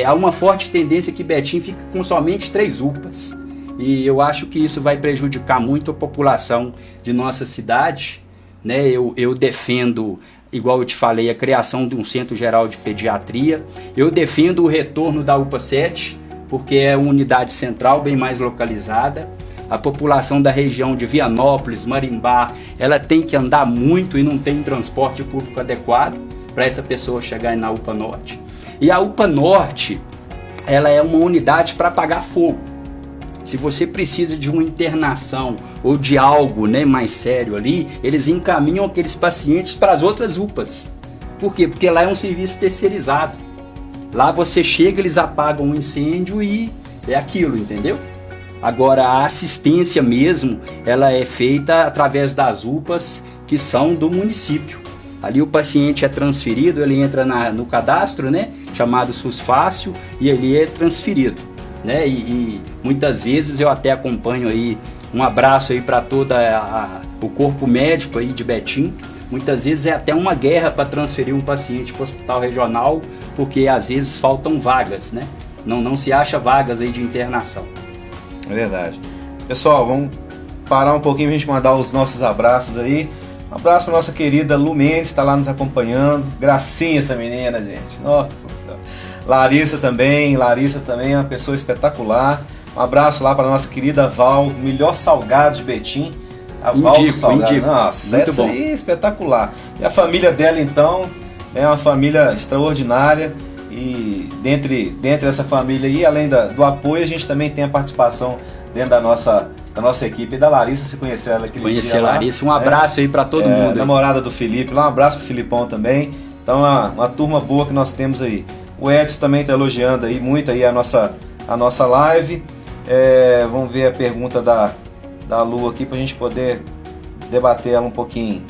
há uma forte tendência que Betim fique com somente 3 UPAs. E eu acho que isso vai prejudicar muito a população de nossa cidade, né? Eu defendo, igual eu te falei, a criação de um centro geral de pediatria. Eu defendo o retorno da UPA 7, porque é uma unidade central bem mais localizada. A população da região de Vianópolis, Marimbá, ela tem que andar muito e não tem transporte público adequado para essa pessoa chegar na UPA Norte. E a UPA Norte, ela é uma unidade para apagar fogo. Se você precisa de uma internação ou de algo, né, mais sério ali, eles encaminham aqueles pacientes para as outras UPAs. Por quê? Porque lá é um serviço terceirizado. Lá você chega, eles apagam um incêndio e é aquilo, entendeu? Agora, a assistência mesmo, ela é feita através das UPAs que são do município. Ali o paciente é transferido, ele entra no cadastro, né, chamado SUS Fácil, e ele é transferido, né? E muitas vezes eu até acompanho aí, um abraço aí para todo o corpo médico aí de Betim. Muitas vezes é até uma guerra para transferir um paciente para o hospital regional, porque às vezes faltam vagas, né? Não se acha vagas aí de internação.
É verdade. Pessoal, vamos parar um pouquinho pra gente mandar os nossos abraços aí. Um abraço pra nossa querida Lu Mendes, está lá nos acompanhando. Gracinha essa menina, gente. Nossa Senhora. Larissa também é uma pessoa espetacular. Um abraço lá para nossa querida Val, melhor salgado de Betim. A Val do Salgado. Nossa, muito essa bom. Aí é espetacular. E a família dela, então, é uma família extraordinária. E dentre essa família aí, além do apoio, a gente também tem a participação dentro da nossa equipe. E da Larissa, se conhecer ela aquele dia. Conhecer a
Larissa, um abraço aí para todo mundo.
Namorada do Felipe, lá um abraço pro Filipão também. Então, uma turma boa que nós temos aí. O Edson também está elogiando aí muito aí a nossa live. Vamos ver a pergunta da Lu aqui para a gente poder debater ela um pouquinho.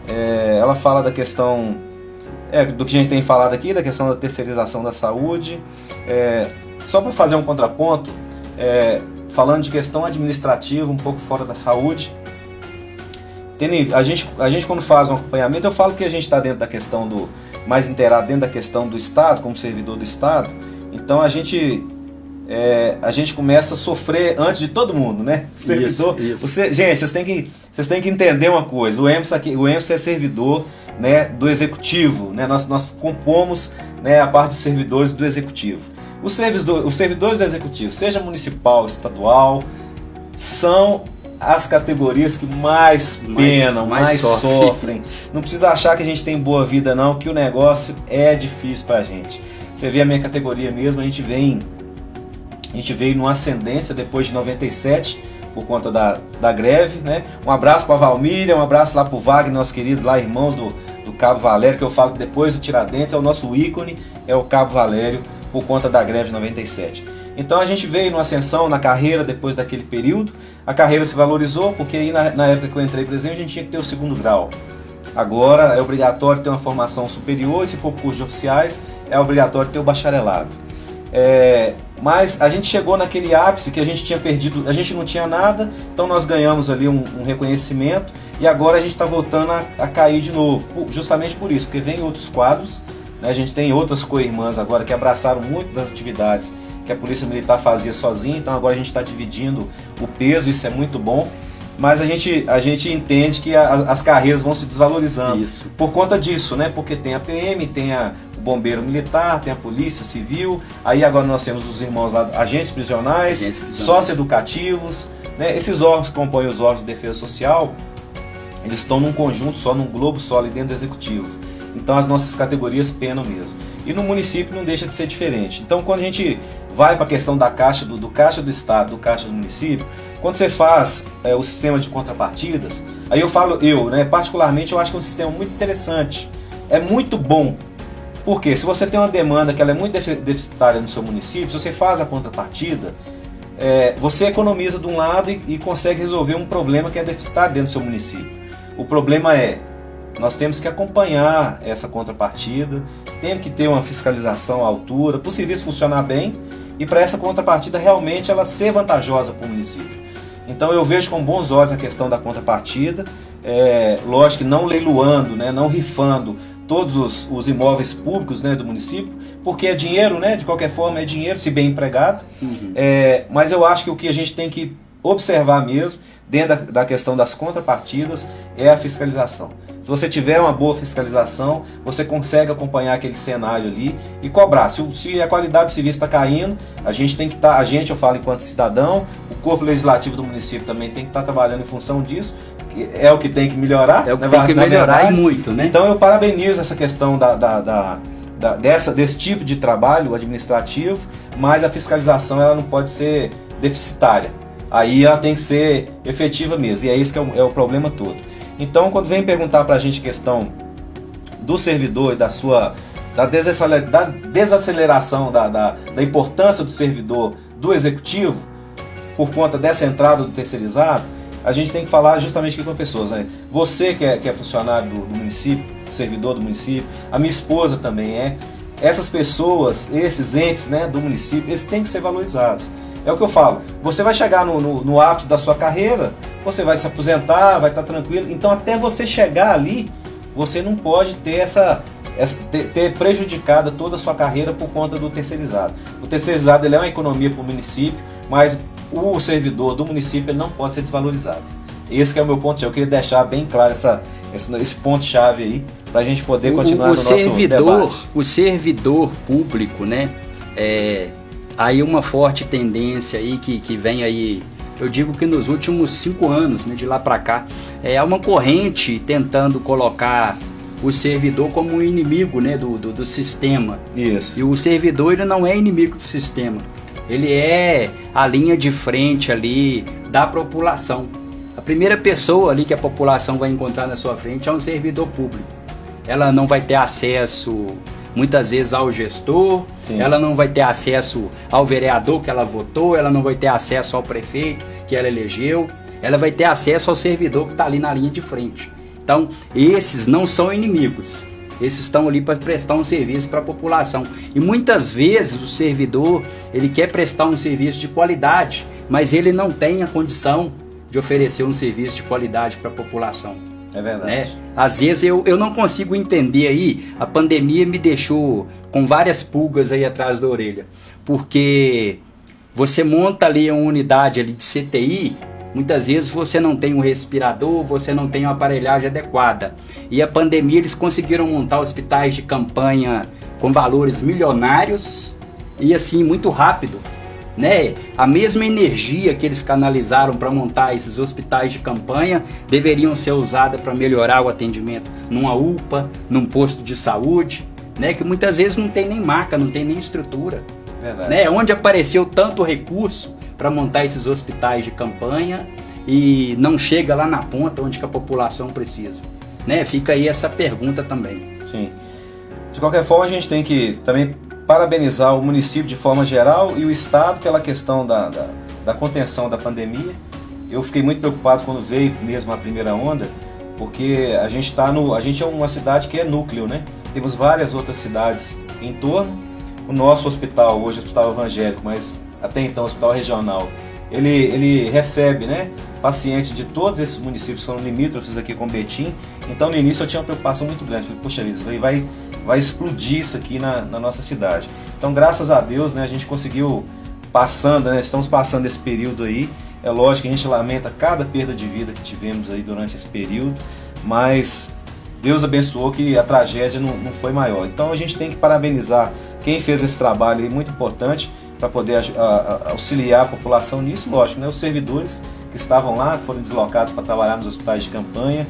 Ela fala da questão do que a gente tem falado aqui, da questão da terceirização da saúde. Só para fazer um contraponto, falando de questão administrativa, um pouco fora da saúde, A gente quando faz um acompanhamento, eu falo que a gente está dentro da questão mais inteirado dentro da questão do Estado, como servidor do Estado, então a gente começa a sofrer antes de todo mundo, né? Servidor. Isso. Gente, vocês têm que entender uma coisa, o Emerson é servidor, né, do Executivo, né? Nós compomos, né, a parte dos servidores do Executivo. Os servidores do Executivo, seja municipal, estadual, são as categorias que mais penam, mais sofrem. Não precisa achar que a gente tem boa vida não, que o negócio é difícil pra gente. Você vê a minha categoria mesmo, a gente veio numa ascendência depois de 97, por conta da greve, né? Um abraço para a Valmília, um abraço lá pro Wagner, nosso querido, lá irmãos do Cabo Valério, que eu falo que depois do Tiradentes é o nosso ícone, é o Cabo Valério, por conta da greve de 97. Então a gente veio numa ascensão na carreira depois daquele período, a carreira se valorizou, porque aí na época que eu entrei, por exemplo, a gente tinha que ter o 2º grau. Agora é obrigatório ter uma formação superior, e se for curso de oficiais, é obrigatório ter o bacharelado. Mas a gente chegou naquele ápice que a gente tinha perdido, a gente não tinha nada, então nós ganhamos ali um reconhecimento, e agora a gente está voltando a cair de novo, justamente por isso, porque vem outros quadros, né? A gente tem outras co-irmãs agora que abraçaram muito das atividades que a Polícia Militar fazia sozinha, então agora a gente está dividindo o peso, isso é muito bom, mas a gente entende que as carreiras vão se desvalorizando por conta disso, né? Porque tem a PM, tem o Bombeiro Militar, tem a Polícia Civil, aí agora nós temos os irmãos lá, agentes prisionais, socioeducativos, né? Esses órgãos que compõem os órgãos de defesa social, eles estão num conjunto só, num globo só ali dentro do Executivo. Então as nossas categorias penam mesmo. E no município não deixa de ser diferente. Então quando a gente vai para a questão da caixa do caixa do Estado, do caixa do município, quando você faz o sistema de contrapartidas, aí particularmente eu acho que é um sistema muito interessante, é muito bom, porque se você tem uma demanda que ela é muito deficitária no seu município, se você faz a contrapartida, você economiza de um lado e consegue resolver um problema que é deficitário dentro do seu município. O problema nós temos que acompanhar essa contrapartida, temos que ter uma fiscalização à altura, para o serviço funcionar bem e para essa contrapartida realmente ela ser vantajosa para o município. Então eu vejo com bons olhos a questão da contrapartida, lógico que não leiloando, né, não rifando todos os imóveis públicos, né, do município, porque é dinheiro, né, de qualquer forma é dinheiro, se bem empregado, mas eu acho que o que a gente tem que observar mesmo, dentro da questão das contrapartidas, é a fiscalização. Se você tiver uma boa fiscalização, você consegue acompanhar aquele cenário ali e cobrar. Se a qualidade do serviço está caindo, a gente tem que estar, eu falo enquanto cidadão, o corpo legislativo do município também tem que estar trabalhando em função disso, que é o que tem que melhorar.
É o que tem que melhorar e muito, né?
Então eu parabenizo essa questão desse tipo de trabalho administrativo, mas a fiscalização ela não pode ser deficitária. Aí ela tem que ser efetiva mesmo, e é esse que é o problema todo. Então, quando vem perguntar para a gente a questão do servidor e da desaceleração da importância do servidor do Executivo, por conta dessa entrada do terceirizado, a gente tem que falar justamente aqui com as pessoas, né? Você que é funcionário do município, servidor do município, a minha esposa também é. Essas pessoas, esses entes, né, do município, eles têm que ser valorizados. É o que eu falo, você vai chegar no ápice da sua carreira, você vai se aposentar, vai estar tranquilo, então até você chegar ali, você não pode ter ter prejudicado toda a sua carreira por conta do terceirizado. O terceirizado ele é uma economia para o município, mas o servidor do município ele não pode ser desvalorizado. Esse que é o meu ponto-chave, eu queria deixar bem claro esse ponto-chave aí, para a gente poder continuar no nosso debate.
O servidor público, né, aí uma forte tendência aí que vem aí, eu digo que nos últimos 5 anos, né, de lá para cá, é uma corrente tentando colocar o servidor como um inimigo, né, do sistema.
Isso.
E o servidor ele não é inimigo do sistema, ele é a linha de frente ali da população. A primeira pessoa ali que a população vai encontrar na sua frente é um servidor público. Ela não vai ter acesso muitas vezes ao gestor, sim, ela não vai ter acesso ao vereador que ela votou, ela não vai ter acesso ao prefeito que ela elegeu, ela vai ter acesso ao servidor que está ali na linha de frente. Então, esses não são inimigos, esses estão ali para prestar um serviço para a população. E muitas vezes o servidor, ele quer prestar um serviço de qualidade, mas ele não tem a condição de oferecer um serviço de qualidade para a população.
É verdade.
Né? Às vezes eu não consigo entender aí, a pandemia me deixou com várias pulgas aí atrás da orelha, porque você monta ali uma unidade ali de CTI, muitas vezes você não tem um respirador, você não tem uma aparelhagem adequada, e a pandemia eles conseguiram montar hospitais de campanha com valores milionários e assim muito rápido. Né? A mesma energia que eles canalizaram para montar esses hospitais de campanha deveriam ser usada para melhorar o atendimento numa UPA, num posto de saúde, né? Que muitas vezes não tem nem maca, não tem nem estrutura.
Verdade.
Né? Onde apareceu tanto recurso para montar esses hospitais de campanha e não chega lá na ponta onde que a população precisa. Né? Fica aí essa pergunta também.
Sim. De qualquer forma, a gente tem que também parabenizar o município de forma geral e o estado pela questão da contenção da pandemia. Eu fiquei muito preocupado quando veio mesmo a primeira onda, porque a gente é uma cidade que é núcleo, né? Temos várias outras cidades em torno. O nosso hospital, hoje é o Hospital Evangélico, mas até então o Hospital Regional, ele recebe, né, pacientes de todos esses municípios que são limítrofes aqui com Betim. Então no início eu tinha uma preocupação muito grande. Falei, poxa vida, vai explodir isso aqui na nossa cidade. Então, graças a Deus, né, a gente conseguiu estamos passando esse período aí. É lógico que a gente lamenta cada perda de vida que tivemos aí durante esse período, mas Deus abençoou que a tragédia não foi maior. Então, a gente tem que parabenizar quem fez esse trabalho aí, muito importante, para poder auxiliar a população nisso, lógico, né, os servidores que estavam lá, que foram deslocados para trabalhar nos hospitais de campanha.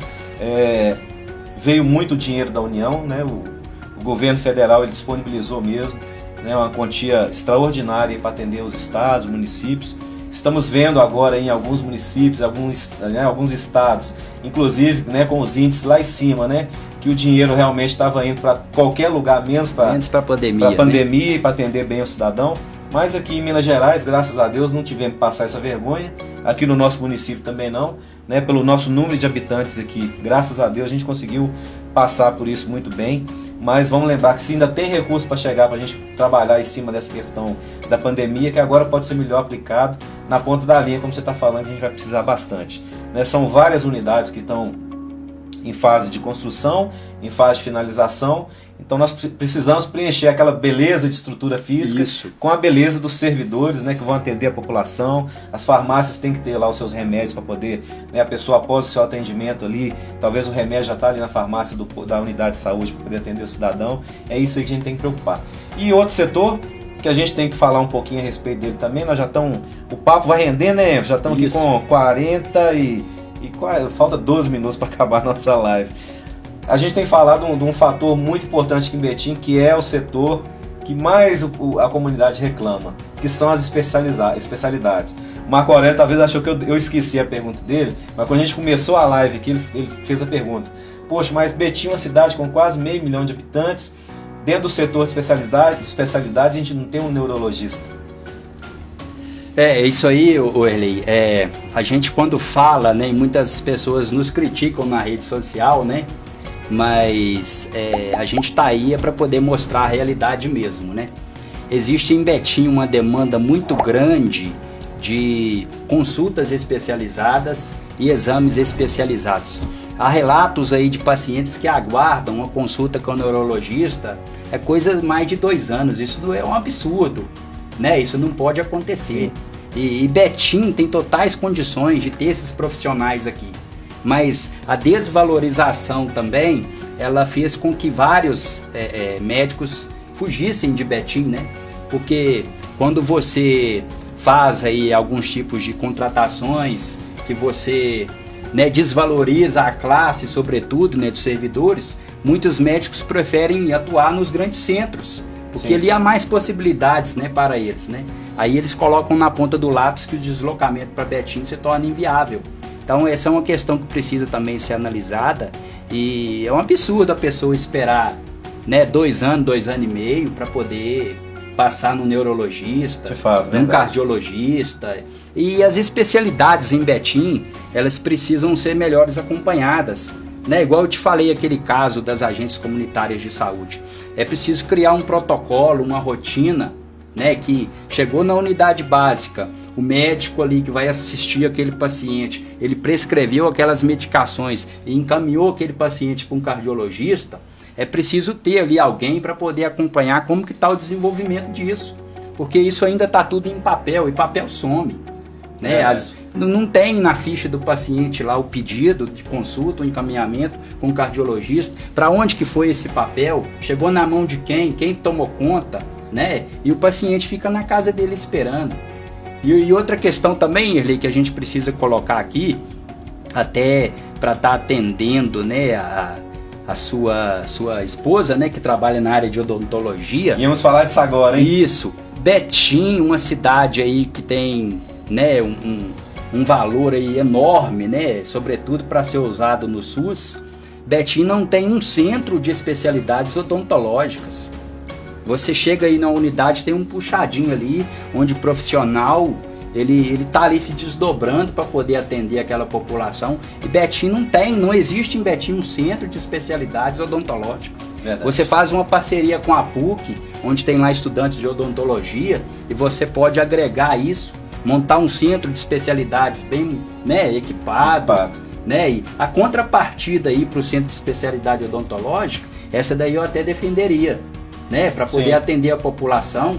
Veio muito dinheiro da União, né? O governo federal ele disponibilizou mesmo, né, uma quantia extraordinária para atender os estados, municípios. Estamos vendo agora em alguns municípios, alguns estados, inclusive, né, com os índices lá em cima, né, que o dinheiro realmente estava indo para qualquer lugar, menos para a pandemia, e para atender bem o cidadão. Mas aqui em Minas Gerais, graças a Deus, não tivemos que passar essa vergonha. Aqui no nosso município também não. Né, pelo nosso número de habitantes aqui, graças a Deus a gente conseguiu passar por isso muito bem, mas vamos lembrar que se ainda tem recurso para chegar para a gente trabalhar em cima dessa questão da pandemia, que agora pode ser melhor aplicado na ponta da linha, como você está falando, a gente vai precisar bastante. Né, são várias unidades que estão em fase de construção, em fase de finalização. Então nós precisamos preencher aquela beleza de estrutura física com a beleza dos servidores, né, que vão atender a população. As farmácias têm que ter lá os seus remédios para poder, né, a pessoa após o seu atendimento ali, talvez o remédio já está ali na farmácia da unidade de saúde para poder atender o cidadão. É isso aí que a gente tem que preocupar. E outro setor que a gente tem que falar um pouquinho a respeito dele também, nós já estamos, o papo vai render, né? Já estamos aqui com 40 e falta 12 minutos para acabar a nossa live. A gente tem falado de um fator muito importante aqui em Betim, que é o setor que mais a comunidade reclama, que são as especialidades. O Marco Aurélio talvez achou que eu esqueci a pergunta dele, mas quando a gente começou a live aqui, ele fez a pergunta. Poxa, mas Betim é uma cidade com quase 500 mil de habitantes, dentro do setor de especialidades a gente não tem um neurologista.
Isso aí, Erlei, a gente quando fala, né, e muitas pessoas nos criticam na rede social, né, mas a gente está aí para poder mostrar a realidade mesmo, né. Existe em Betim uma demanda muito grande de consultas especializadas e exames especializados. Há relatos aí de pacientes que aguardam uma consulta com o neurologista coisa de mais de 2 anos. Isso é um absurdo, né? Isso não pode acontecer. E Betim tem totais condições de ter esses profissionais aqui. Mas a desvalorização também, ela fez com que vários médicos fugissem de Betim, né? Porque quando você faz aí alguns tipos de contratações, que você, né, desvaloriza a classe, sobretudo, né, dos servidores, muitos médicos preferem atuar nos grandes centros, porque ali há mais possibilidades, né, para eles, né? Aí eles colocam na ponta do lápis que o deslocamento para Betim se torna inviável. Então essa é uma questão que precisa também ser analisada, e é um absurdo a pessoa esperar, né, 2 anos, 2 anos e meio para poder passar no neurologista, num cardiologista. E as especialidades em Betim, elas precisam ser melhores acompanhadas, né? Igual eu te falei aquele caso das agências comunitárias de saúde. É preciso criar um protocolo, uma rotina, né, que chegou na unidade básica, o médico ali que vai assistir aquele paciente, ele prescreveu aquelas medicações e encaminhou aquele paciente para um cardiologista, é preciso ter ali alguém para poder acompanhar como que está o desenvolvimento disso, porque isso ainda está tudo em papel, e papel some, né? Não tem na ficha do paciente lá o pedido de consulta, o encaminhamento com o cardiologista, para onde que foi esse papel, chegou na mão de quem tomou conta, né? E o paciente fica na casa dele esperando. E outra questão também, Erlei, que a gente precisa colocar aqui, até para estar atendendo, né, a sua esposa, né, que trabalha na área de odontologia.
Íamos falar disso agora, hein?
Isso. Betim, uma cidade aí que tem, né, um valor aí enorme, né, sobretudo para ser usado no SUS. Betim não tem um centro de especialidades odontológicas. Você chega aí na unidade, tem um puxadinho ali, onde o profissional ele tá ali se desdobrando para poder atender aquela população. E Betim não existe em Betim um centro de especialidades odontológicas. Verdade. Você faz uma parceria com a PUC, onde tem lá estudantes de odontologia, e você pode agregar isso, montar um centro de especialidades bem, né, equipado. Né? E a contrapartida aí para o centro de especialidade odontológica, essa daí eu até defenderia, né, para poder atender a população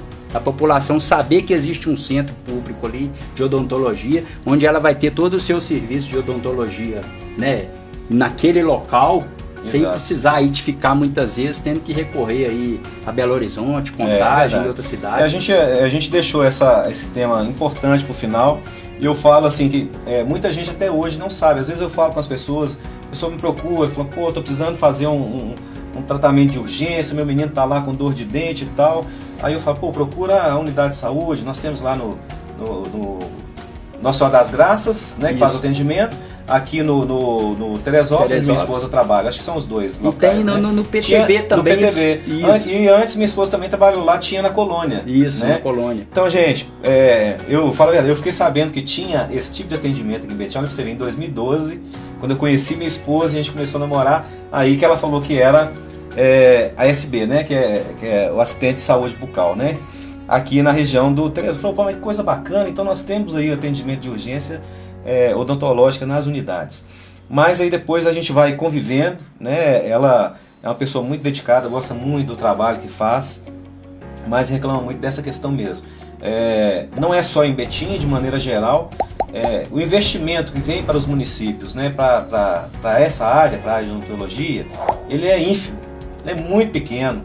saber que existe um centro público ali de odontologia, onde ela vai ter todo o seu serviço de odontologia, né, naquele local. Exato. Sem precisar aí de ficar muitas vezes tendo que recorrer aí a Belo Horizonte, Contagem e outras cidades.
A gente deixou esse tema importante para o final, e eu falo assim que muita gente até hoje não sabe. Às vezes eu falo com as pessoas, a pessoa me procura, fala, pô, tô precisando fazer um tratamento de urgência, meu menino tá lá com dor de dente e tal. Aí eu falo, pô, procura a unidade de saúde, nós temos lá no Nossa Senhora das Graças, né, que faz o atendimento. Aqui no Teresópolis, minha esposa trabalha, acho que são os dois locais,
e tem
né?
no PTB também.
No PTB. Isso. E antes minha esposa também trabalhou lá, tinha na Colônia.
Isso,
né?
na Colônia.
Então, gente, eu falo a verdade, eu fiquei sabendo que tinha esse tipo de atendimento aqui em Betim, olha pra você ver, em 2012, quando eu conheci minha esposa e a gente começou a namorar, aí que ela falou que era a ASB, né? Que é o assistente de saúde bucal, né? Aqui na região do Teresópolis. Falou, pô, mas que coisa bacana, então nós temos aí atendimento de urgência odontológica nas unidades. Mas aí depois a gente vai convivendo, né? Ela é uma pessoa muito dedicada, gosta muito do trabalho que faz, mas reclama muito dessa questão mesmo. Não é só em Betim, de maneira geral, o investimento que vem para os municípios, né, para essa área, para a área de odontologia, ele é ínfimo, é muito pequeno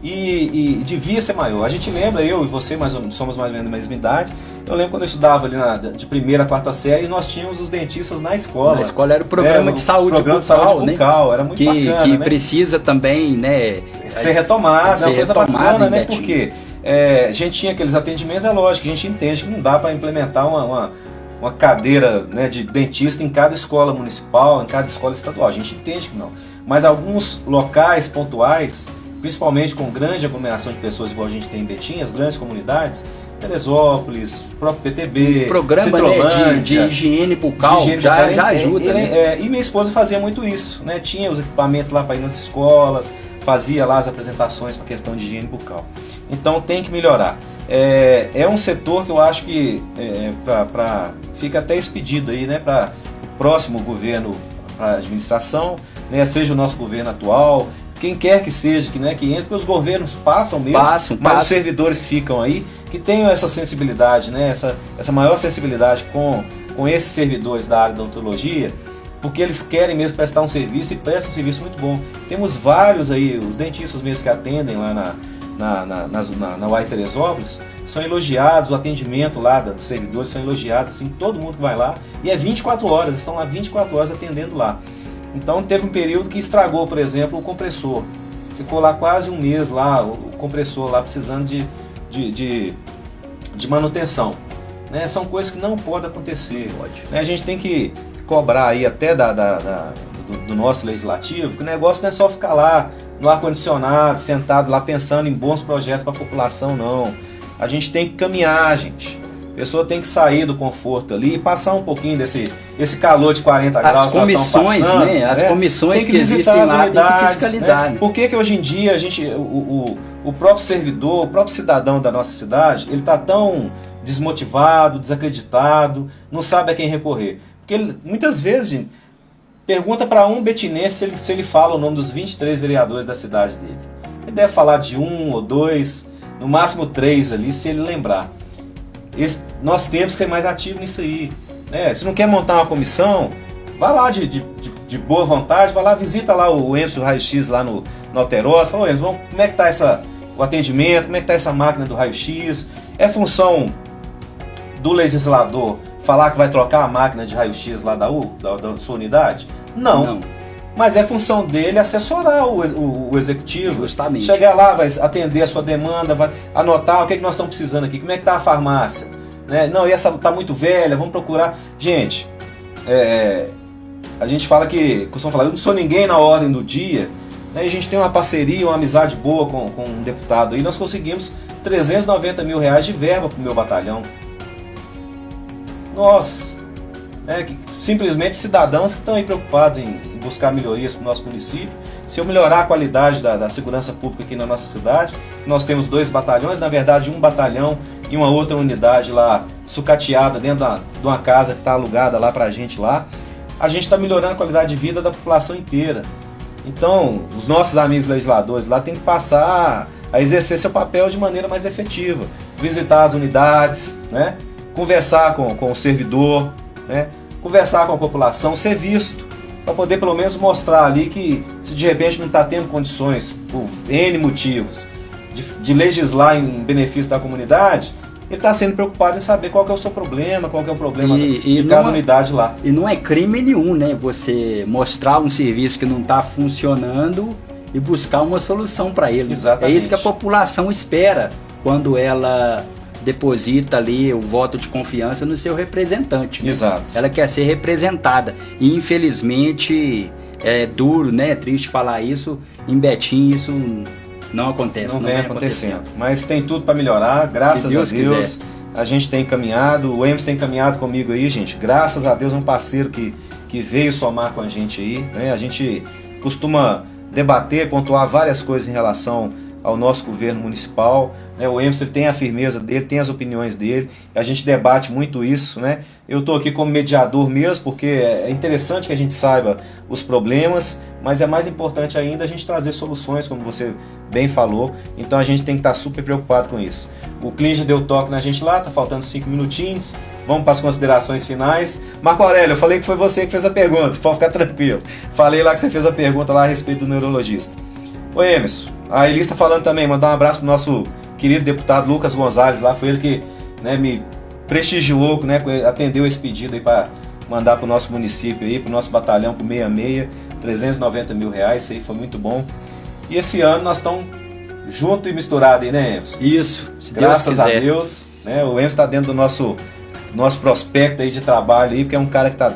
e devia ser maior. A gente lembra, eu e você somos mais ou menos da mesma idade. Eu lembro quando eu estudava ali de primeira a quarta série e nós tínhamos os dentistas na escola.
Na escola era o programa de saúde
bucal, era muito bacana,
que
né?
precisa também, né,
ser retomado, é uma coisa bacana, né?
Betim.
Porque a gente tinha aqueles atendimentos, é lógico, a gente entende que não dá para implementar uma cadeira, né, de dentista em cada escola municipal, em cada escola estadual, a gente entende que não. Mas alguns locais pontuais, principalmente com grande aglomeração de pessoas, igual a gente tem em Betim, as grandes comunidades, Teresópolis, próprio PTB,
programa, né, de higiene bucal, já ajuda.
E minha esposa fazia muito isso, né? Tinha os equipamentos lá para ir nas escolas, fazia lá as apresentações para questão de higiene bucal. Então tem que melhorar. É um setor que eu acho que fica até expedido aí, né, para o próximo governo, para a administração, né, seja o nosso governo atual, quem quer que seja, que entre, porque os governos passam mesmo, mas os servidores ficam aí, que tenham essa sensibilidade, né, essa maior sensibilidade com esses servidores da área da odontologia, porque eles querem mesmo prestar um serviço e prestam um serviço muito bom. Temos vários aí, os dentistas mesmo que atendem lá na UAI Teresópolis, são elogiados, o atendimento lá dos servidores são elogiados, assim, todo mundo que vai lá, e é 24 horas, estão lá 24 horas atendendo lá. Então teve um período que estragou, por exemplo, o compressor. Ficou lá quase um mês lá, o compressor lá precisando de manutenção. Né? São coisas que não podem acontecer. Né? A gente tem que cobrar aí até do nosso legislativo, que o negócio não é só ficar lá no ar-condicionado, sentado lá pensando em bons projetos para a população, não. A gente tem que caminhar, gente. pessoa tem que sair do conforto ali e passar um pouquinho esse calor de 40 graus.
As comissões,
passando,
né? As comissões
tem
que existem lá,
unidades,
tem que fiscalizar.
né? Por que hoje em dia o próprio servidor, o próprio cidadão da nossa cidade, ele está tão desmotivado, desacreditado, não sabe a quem recorrer? Porque ele, muitas vezes, gente, pergunta para um betinense se ele fala o nome dos 23 vereadores da cidade dele. Ele deve falar de 1 ou 2, no máximo 3 ali, se ele lembrar. Nós temos que ser mais ativos nisso aí, né? Se não quer montar uma comissão, vá lá de boa vontade, vá lá, visita lá o Emerson Raio-X lá no Alterosa, fala, Emerson, como é que está o atendimento, como é que está essa máquina do raio-x? É função do legislador falar que vai trocar a máquina de raio-x lá da sua unidade? Não. Mas é função dele assessorar o executivo.
Justamente.
Chegar lá, vai atender a sua demanda, vai anotar o que nós estamos precisando aqui, como é que está a farmácia. Né? Não, e essa está muito velha, vamos procurar. Gente, a gente fala costuma falar, eu não sou ninguém na ordem do dia. Né? E a gente tem uma parceria, uma amizade boa com um deputado aí. Nós conseguimos 390 mil reais de verba para o meu batalhão. Nossa! Né? Simplesmente cidadãos que estão aí preocupados em buscar melhorias para o nosso município. Se eu melhorar a qualidade da segurança pública aqui na nossa cidade, nós temos 2 batalhões, na verdade um batalhão e uma outra unidade lá sucateada dentro de uma casa que está alugada lá para a gente está melhorando a qualidade de vida da população inteira. Então, os nossos amigos legisladores lá têm que passar a exercer seu papel de maneira mais efetiva, visitar as unidades, né? Conversar com o servidor, né? Conversar com a população, ser visto, para poder pelo menos mostrar ali que se de repente não está tendo condições, por N motivos, de legislar em benefício da comunidade, ele está sendo preocupado em saber qual que é o seu problema, qual que é o problema de cada unidade lá.
E não é crime nenhum, né? Você mostrar um serviço que não está funcionando e buscar uma solução para ele.
Exatamente.
É isso que a população espera quando ela deposita ali o voto de confiança no seu representante. Né?
Exato.
Ela quer ser representada. E infelizmente é duro, né? É triste falar isso. Em Betim isso não acontece.
Não vem acontecendo. Mas tem tudo para melhorar, graças a Deus.
Quiser.
A gente tem caminhado, o Emerson tem caminhado comigo aí, gente. Graças a Deus, um parceiro que veio somar com a gente aí. Né? A gente costuma debater, pontuar várias coisas em relação ao nosso governo municipal. Né? O Emerson tem a firmeza dele, tem as opiniões dele, a gente debate muito isso. Né? Eu estou aqui como mediador mesmo, porque é interessante que a gente saiba os problemas, mas é mais importante ainda a gente trazer soluções, como você bem falou. Então a gente tem que estar super preocupado com isso. O Clínio deu toque na gente lá, tá faltando 5 minutinhos. Vamos para as considerações finais. Marco Aurélio, eu falei que foi você que fez a pergunta, pode ficar tranquilo. Falei lá que você fez a pergunta lá a respeito do neurologista. Ô Emerson, a Elis está falando também, mandar um abraço pro nosso querido deputado Lucas Gonzalez lá, foi ele que, né, me prestigiou, né, atendeu esse pedido aí para mandar para o nosso município aí, para o nosso batalhão, pro 66, 390 mil reais, isso aí foi muito bom. E esse ano nós estamos junto e misturado aí, né, Emerson?
Isso, se
graças
Deus quiser.
A Deus, né, o Emerson está dentro do nosso prospecto aí de trabalho aí, porque é um cara que está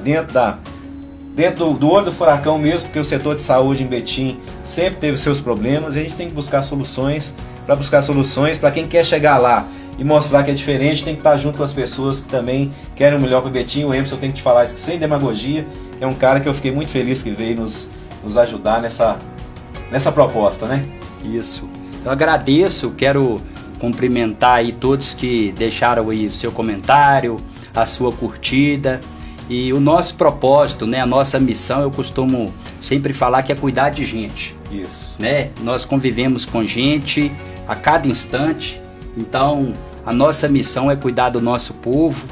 dentro do olho do furacão mesmo, porque o setor de saúde em Betim sempre teve seus problemas e a gente tem que buscar soluções. Para buscar soluções, para quem quer chegar lá e mostrar que é diferente, tem que estar junto com as pessoas que também querem o melhor para o Betim. O Emerson, eu tenho que te falar isso sem demagogia, é um cara que eu fiquei muito feliz que veio nos ajudar nessa proposta, né?
Isso. Eu agradeço, quero cumprimentar aí todos que deixaram aí o seu comentário, a sua curtida. E o nosso propósito, né, a nossa missão, eu costumo sempre falar que é cuidar de gente.
Isso.
Né? Nós convivemos com gente a cada instante, então a nossa missão é cuidar do nosso povo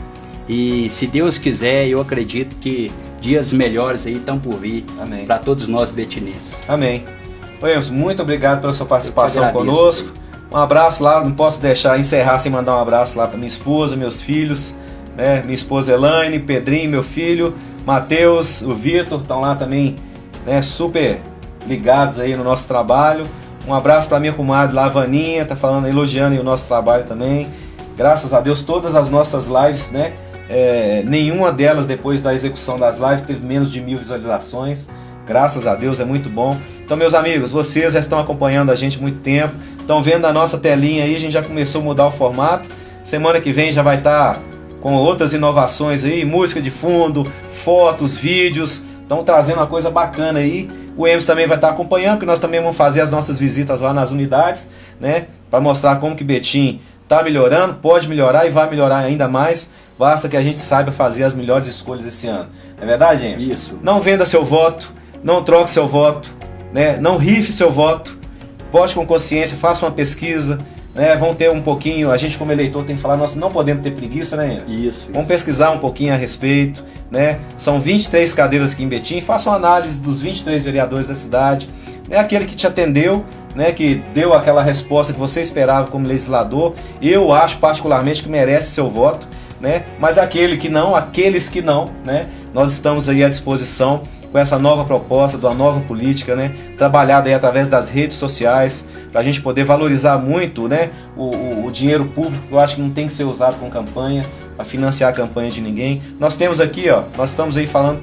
e, se Deus quiser, eu acredito que dias melhores aí estão por vir para todos nós betinenses.
Amém. Emerson, muito obrigado pela sua participação conosco. Um abraço lá, não posso encerrar sem mandar um abraço lá para minha esposa, meus filhos, né? Minha esposa Elaine, Pedrinho, meu filho, Matheus, o Vitor, estão lá também, né? Super ligados aí no nosso trabalho. Um abraço para minha comadre lá, Vaninha, tá falando, elogiando aí o nosso trabalho também. Graças a Deus, todas as nossas lives, né? Nenhuma delas, depois da execução das lives, teve menos de 1000 visualizações. Graças a Deus, é muito bom. Então, meus amigos, vocês já estão acompanhando a gente há muito tempo, estão vendo a nossa telinha aí, a gente já começou a mudar o formato. Semana que vem já vai estar com outras inovações aí, música de fundo, fotos, vídeos. Estão trazendo uma coisa bacana aí. O Emerson também vai estar acompanhando, porque nós também vamos fazer as nossas visitas lá nas unidades, né? Para mostrar como que Betim está melhorando, pode melhorar e vai melhorar ainda mais. Basta que a gente saiba fazer as melhores escolhas esse ano. Não é verdade, Emerson?
Isso.
Não venda seu voto, não troque seu voto, né? Não rife seu voto. Vote com consciência, faça uma pesquisa, né? Vão ter um pouquinho, a gente como eleitor tem que falar, nós não podemos ter preguiça, né, Emerson?
Isso.
Vamos pesquisar um pouquinho a respeito, né? São 23 cadeiras aqui em Betim, faça uma análise dos 23 vereadores da cidade, é aquele que te atendeu, né, que deu aquela resposta que você esperava como legislador. Eu acho particularmente que merece seu voto, né? Mas aqueles que não, né? Nós estamos aí à disposição com essa nova proposta, de uma nova política, né? Trabalhada aí através das redes sociais, para a gente poder valorizar muito, né? O dinheiro público, que eu acho que não tem que ser usado com campanha, para financiar a campanha de ninguém. Nós temos aqui, ó, nós estamos aí falando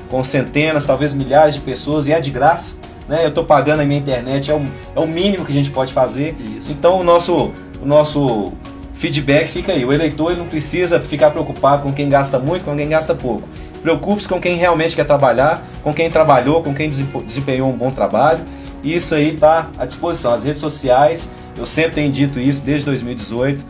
com centenas, talvez milhares de pessoas, e é de graça, né? Eu estou pagando a minha internet, é o mínimo que a gente pode fazer.
Isso.
Então o nosso feedback fica aí. O eleitor ele não precisa ficar preocupado com quem gasta muito, com quem gasta pouco. Preocupe-se com quem realmente quer trabalhar, com quem trabalhou, com quem desempenhou um bom trabalho. E isso aí está à disposição. As redes sociais, eu sempre tenho dito isso desde 2018,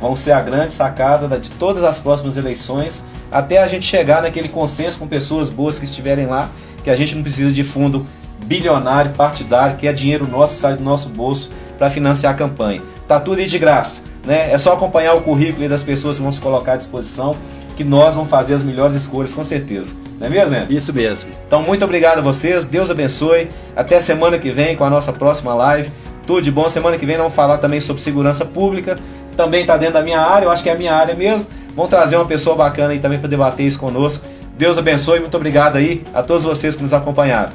vão ser a grande sacada de todas as próximas eleições, até a gente chegar naquele consenso com pessoas boas que estiverem lá, que a gente não precisa de fundo bilionário, partidário, que é dinheiro nosso que sai do nosso bolso para financiar a campanha. Tá tudo aí de graça, né? É só acompanhar o currículo aí das pessoas que vão se colocar à disposição, que nós vamos fazer as melhores escolhas, com certeza. Não é mesmo, Emerson?
Isso mesmo.
Então, muito obrigado a vocês, Deus abençoe. Até semana que vem com a nossa próxima live. Tudo de bom. Semana que vem vamos falar também sobre segurança pública. Também está dentro da minha área, eu acho que é a minha área mesmo. Vamos trazer uma pessoa bacana aí também para debater isso conosco. Deus abençoe, muito obrigado aí a todos vocês que nos acompanharam.